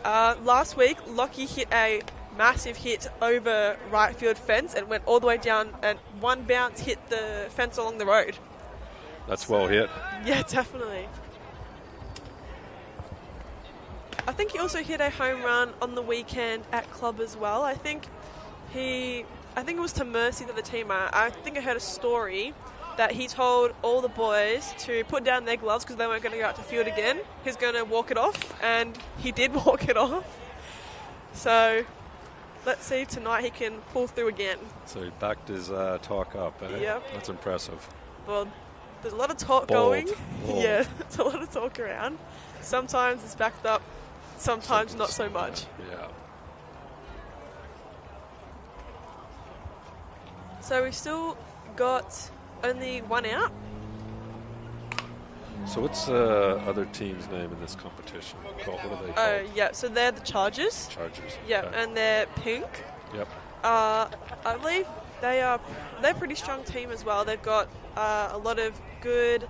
Last week, Lockie hit a massive hit over right field fence and went all the way down, and one bounce hit the fence along the road. That's well hit. Yeah, definitely. I think he also hit a home run on the weekend at club as well. I think it was to Mercy, the team. I think I heard a story that he told all the boys to put down their gloves because they weren't going to go out to field again. He's going to walk it off, and he did walk it off. So let's see if tonight he can pull through again. So he backed his talk up, eh? Yep. That's impressive. Well, there's a lot of talk going. Yeah, there's a lot of talk around. Sometimes it's backed up, sometimes not so much. Yeah. So we've still got only one out. So what's the other team's name in this competition called? What are they called? Oh, yeah, so they're the Chargers. Chargers. Yeah, Okay. and they're pink. Yep. I believe they're a pretty strong team as well. They've got a lot of good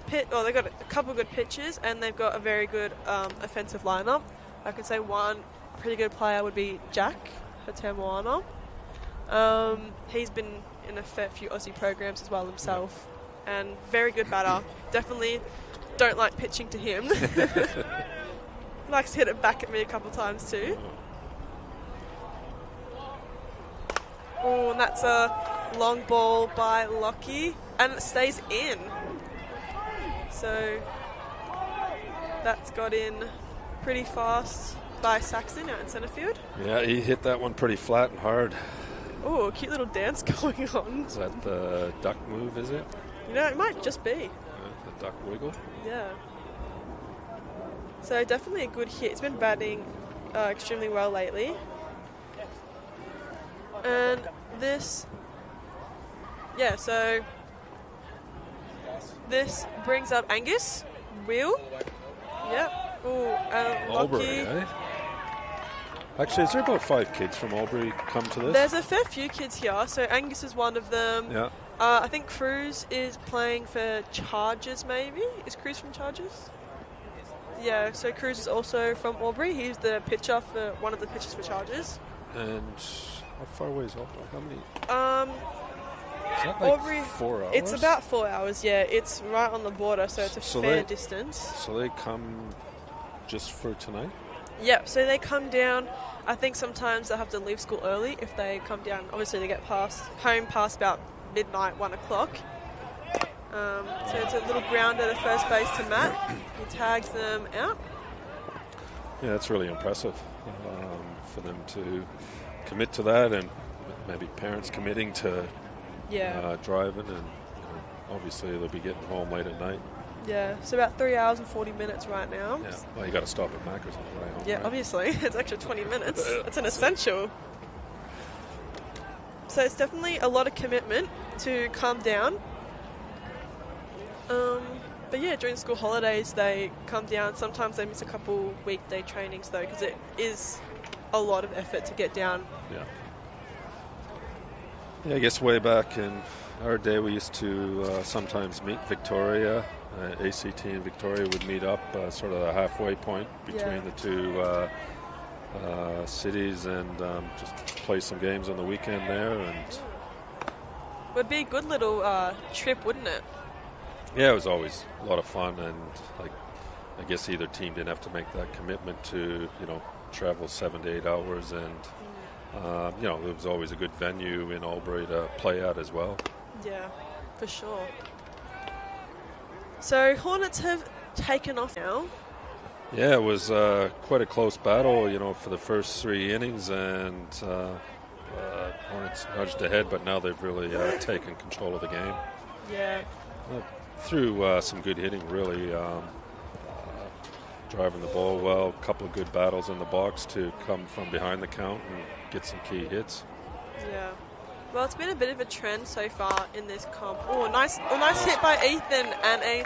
they've got a couple of good pitchers, and they've got a very good offensive lineup. I could say one pretty good player would be Jack Hatemoana. He's been in a fair few Aussie programs as well himself, and very good batter. Definitely don't like pitching to him. Likes to hit it back at me a couple of times too. Oh, and that's a long ball by Lockie, and it stays in. So that's got in pretty fast by Saxon out in centre field. Yeah, he hit that one pretty flat and hard. Oh, a cute little dance going on. Is that the duck move, is it? It might just be. The duck wiggle? Yeah. So definitely a good hit. He's been batting extremely well lately. And this brings up Angus, Will. Yep. Ooh, Albury, Lockie. eh? Actually, is there about 5 kids from Albury come to this? There's a fair few kids here, so Angus is one of them. Yeah. I think Cruz is playing for Chargers, maybe? Is Cruz from Chargers? Yeah, so Cruz is also from Albury. He's the pitcher for one of the pitchers for Chargers. And how far away is Albury? How many? Is that like Albury, 4 hours? It's about 4 hours, yeah. It's right on the border, so it's a fair distance. So they come just for tonight? Yeah, so they come down. I think sometimes they'll have to leave school early if they come down. Obviously, they get home past about midnight, 1 o'clock. So it's a little grounder to first base to Matt. He tags them out. Yeah, that's really impressive for them to commit to that, and maybe parents committing to Yeah. driving, and obviously they'll be getting home late at night. Yeah, so about 3 hours and 40 minutes right now. Yeah. Well, you got to stop at Macca's on the way home. Yeah, right? obviously. It's extra 20 minutes. It's an essential. So it's definitely a lot of commitment to calm down. But yeah, during school holidays they come down. Sometimes they miss a couple weekday trainings though, because it is a lot of effort to get down. Yeah. Yeah, I guess way back in our day we used to sometimes meet Victoria. ACT and Victoria would meet up sort of a halfway point between the two cities, and just play some games on the weekend there. And Would be a good little trip, wouldn't it? yeah, it was always a lot of fun, and like I guess either team didn't have to make that commitment to travel 7 to 8 hours, and it was always a good venue in Albury to play at as well. Yeah, for sure. So Hornets have taken off now. Yeah, it was quite a close battle, for the first 3 innings, and Hornets nudged ahead, but now they've really taken control of the game. Yeah. Through some good hitting, really. Driving the ball well, a couple of good battles in the box to come from behind the count and get some key hits. Yeah. Well, it's been a bit of a trend so far in this comp. Oh, nice hit by Ethan and a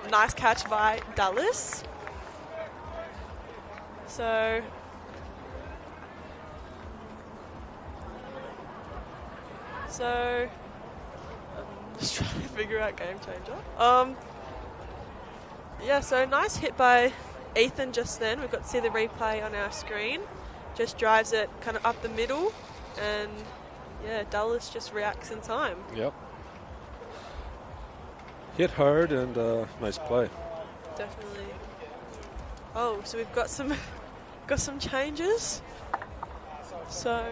nice catch by Dallas. So, I'm just trying to figure out game changer. Yeah, so nice hit by Ethan just then. We've got to see the replay on our screen. Just drives it kind of up the middle, and yeah, Dallas just reacts in time. Yep. Hit hard and nice play. Definitely. Oh, so we've got some changes. So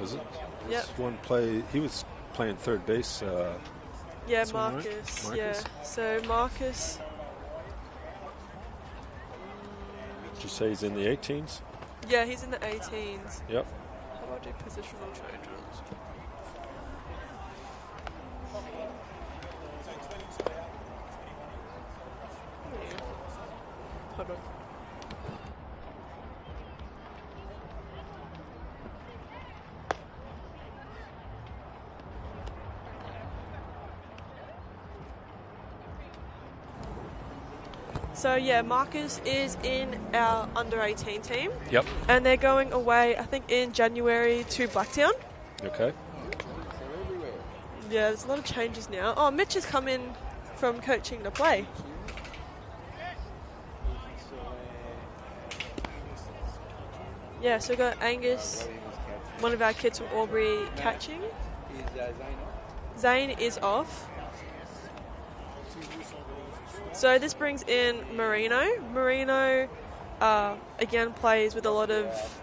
is it? Yep. This one play, he was playing third base. Yeah, someone, Marcus. right? Yeah. So Marcus. Did you say he's in the 18s? Yeah, he's in the 18s. Yep. How about do positional changes? Hold on. So yeah, Marcus is in our under-18 team. Yep. And they're going away, I think, in January to Blacktown. Okay. Yeah, there's a lot of changes now. Oh, Mitch has come in from coaching to play. Yeah, so we've got Angus, one of our kids from Albury, catching. Zane is off. So this brings in Marino. Marino, again, plays with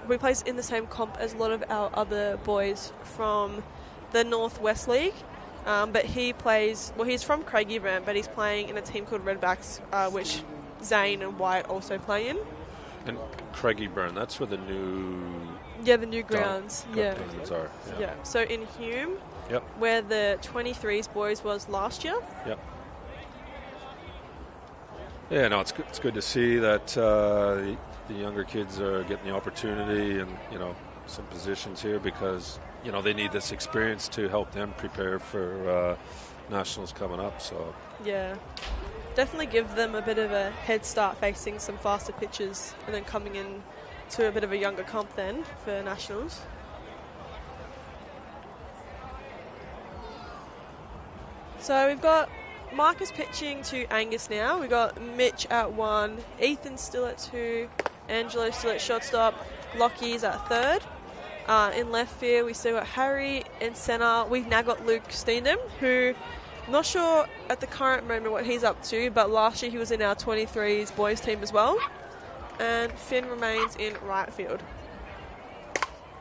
we plays in the same comp as a lot of our other boys from the Northwest League. But he's from Craigieburn, but he's playing in a team called Redbacks, which Zane and Wyatt also play in. And Craigieburn, that's where the new... Yeah, the new grounds. Yeah. Are. Yeah. So in Hume, Yep. where the 23s boys was last year. Yep. Yeah, no, it's good to see that the younger kids are getting the opportunity and, some positions here, because, they need this experience to help them prepare for nationals coming up. So Yeah. Definitely give them a bit of a head start facing some faster pitches and then coming in to a bit of a younger comp then for nationals. So we've got Marcus pitching to Angus now. We've got Mitch at 1, Ethan still at 2, Angelo still at shortstop, Lockie's at 3rd. In left field, we still got Harry in centre. We've now got Luke Steendam, who I'm not sure at the current moment what he's up to, but last year he was in our 23s boys team as well. And Finn remains in right field.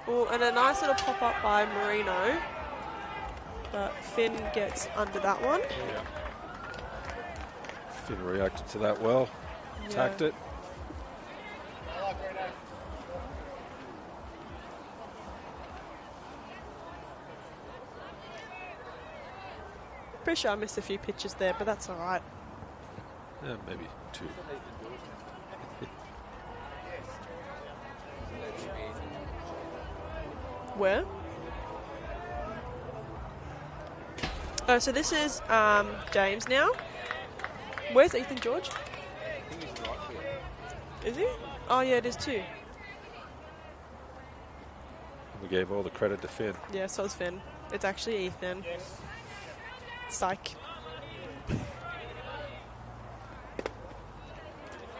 Oh, and a nice little pop-up by Marino. But Finn gets under that one. yeah. Finn reacted to that well, attacked it. Pretty sure I missed a few pitches there, but that's all right. Yeah, maybe 2. Where? Oh, so this is James now. Where's Ethan George? I think he's right here. Is he? Oh, yeah, it is too. We gave all the credit to Finn. Yeah, so is Finn. It's actually Ethan. Psych.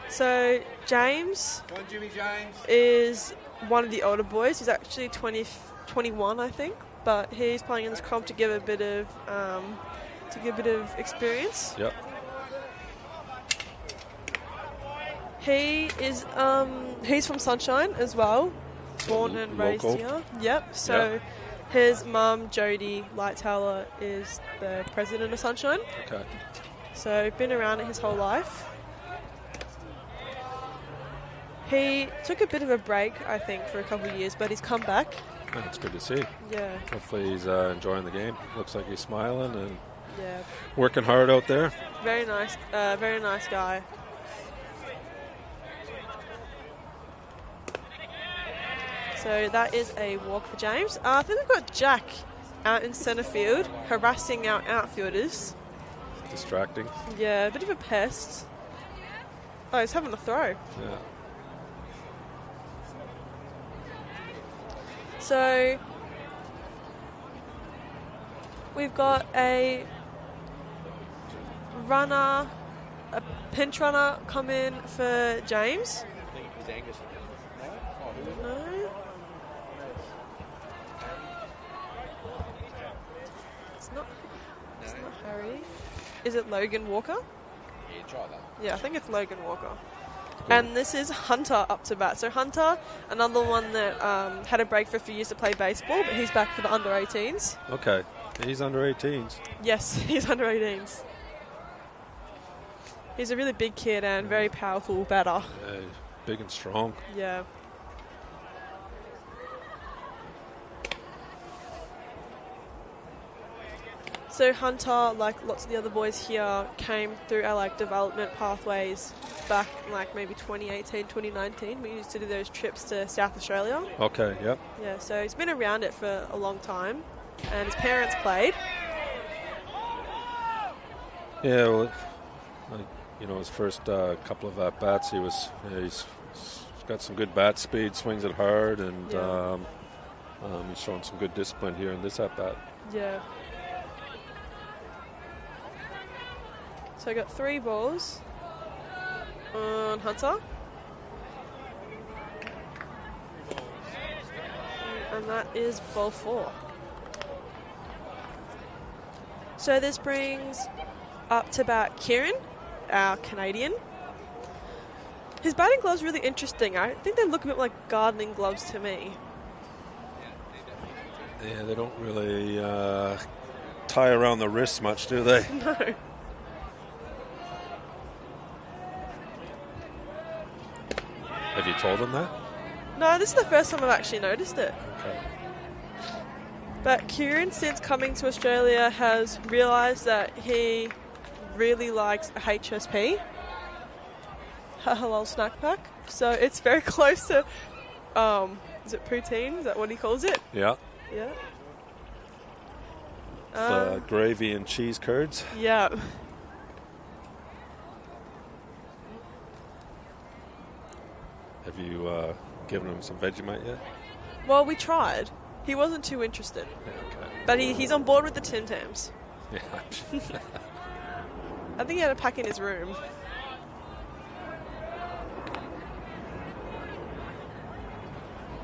So James Go on, Jimmy James. is one of the older boys. He's actually 21, I think, but he's playing in this comp to give a bit of experience. Yep. He is he's from Sunshine as well, born and raised Local. here. Yep. So his mum Jodie Lightower is the president of Sunshine. Okay. So been around it his whole life. He took a bit of a break, I think, for a couple of years, but he's come back. Oh, that's good to see. Yeah. Hopefully he's enjoying the game. Looks like he's smiling and Yeah. working hard out there. Very nice guy. So that is a walk for James. I think we've got Jack out in centre field, harassing our outfielders. Distracting. Yeah, a bit of a pest. Oh, he's having a throw. Yeah. So we've got a runner, a pinch runner come in for James. I think it was Angus. No. It's not Harry. Is it Logan Walker? Yeah, try that. Yeah, I think it's Logan Walker. And this is Hunter up to bat. So Hunter, another one that had a break for a few years to play baseball, but he's back for the under 18s. Okay. He's under 18s. Yes, he's under 18s. He's a really big kid and very powerful batter. Yeah, big and strong. Yeah. So Hunter, like lots of the other boys here, came through our development pathways back in maybe 2018, 2019. We used to do those trips to South Australia. Okay, yep. Yeah, so he's been around it for a long time, and his parents played. Yeah, well, his first couple of at-bats, he's got some good bat speed, swings it hard, and he's showing some good discipline here in this at-bat. Yeah. So I got 3 balls on Hunter. And that is ball 4. So this brings up to bat Kieran, our Canadian. His batting gloves are really interesting. I think they look a bit like gardening gloves to me. Yeah, they don't really tie around the wrists much, do they? No. Have you told him that? No, this is the first time I've actually noticed it. Okay. But Kieran, since coming to Australia, has realised that he really likes a HSP, a halal snack pack. So it's very close to, is it poutine? Is that what he calls it? Yeah. Yeah. Gravy and cheese curds. Yeah. Have you given him some Vegemite yet? Well, we tried. He wasn't too interested. Yeah, okay. But he's on board with the Tim Tams. Yeah. I think he had a pack in his room.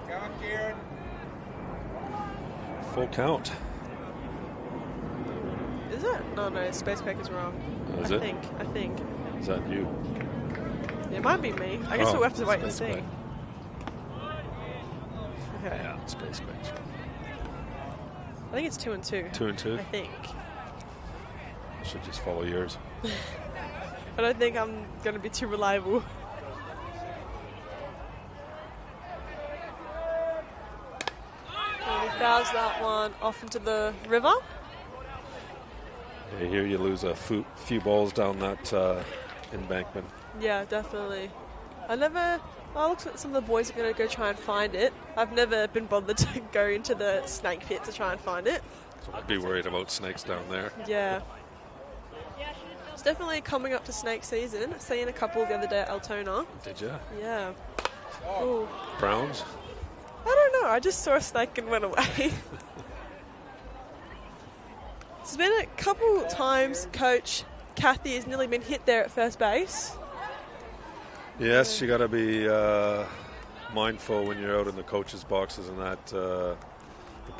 Go on, Kieran. Full count. Is it? No, Space Pack is wrong. Oh, is I it? think. Is that you? It might be me. I guess Oh, we'll have to wait and Space see. Pack. Okay. Yeah, Space Quake. I think it's 2 and 2. 2 and 2. I think. I should just follow yours. I don't think I'm going to be too reliable. And he fouls that one off into the river. Yeah, here you lose a few balls down that embankment. Yeah, definitely. I looked at some of the boys are going to go try and find it. I've never been bothered to go into the snake pit to try and find it. So I'd be worried about snakes down there. Yeah. It's definitely coming up to snake season. Seen a couple the other day at Altona. Did you? Yeah. Ooh. Browns? I don't know. I just saw a snake and went away. There's been a couple times Coach Kathy has nearly been hit there at first base. Yes, you got to be mindful when you're out in the coaches' boxes and that the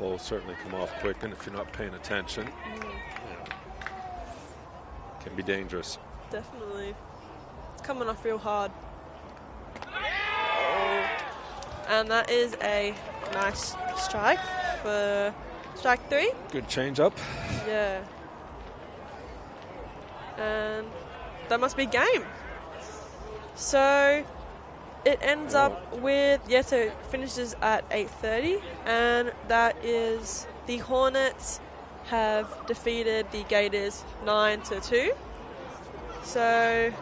balls certainly come off quick, and if you're not paying attention, it can be dangerous. Definitely. It's coming off real hard. Oh. And that is a nice strike for strike 3. Good change up. Yeah. And that must be game. So it ends up with, so it finishes at 8:30, and that is the Hornets have defeated the Gators 9-2. So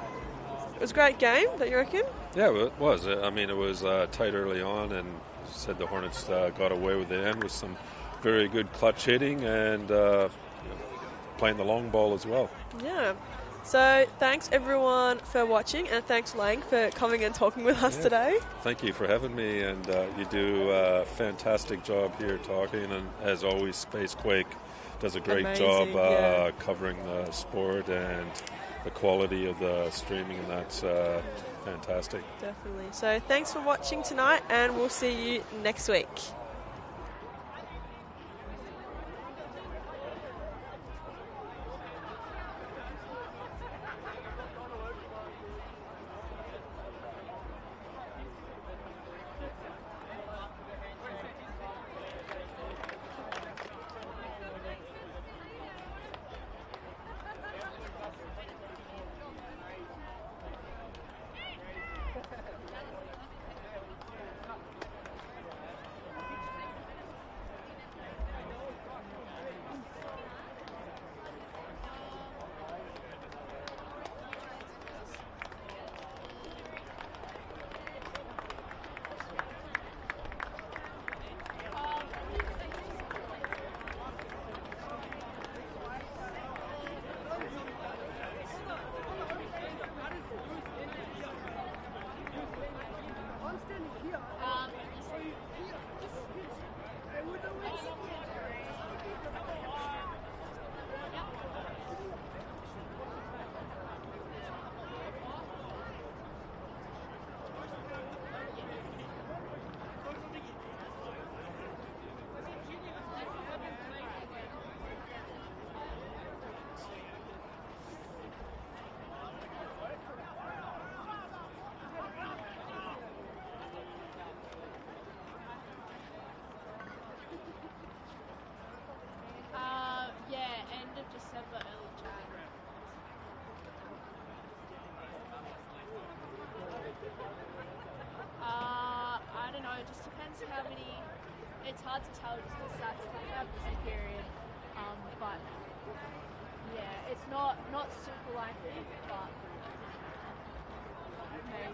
it was a great game, don't you reckon? Yeah, it was. I mean, it was tight early on, and as I said, the Hornets got away with the end with some very good clutch hitting and playing the long ball as well. Yeah. So thanks everyone for watching, and thanks Lang for coming and talking with us today. Thank you for having me, and you do a fantastic job here talking, and as always Space Quake does a great job covering the sport and the quality of the streaming, and that's fantastic. Definitely. So thanks for watching tonight, and we'll see you next week. It just depends how many. It's hard to tell just because that's like our busy period. But yeah, it's not super likely, but okay.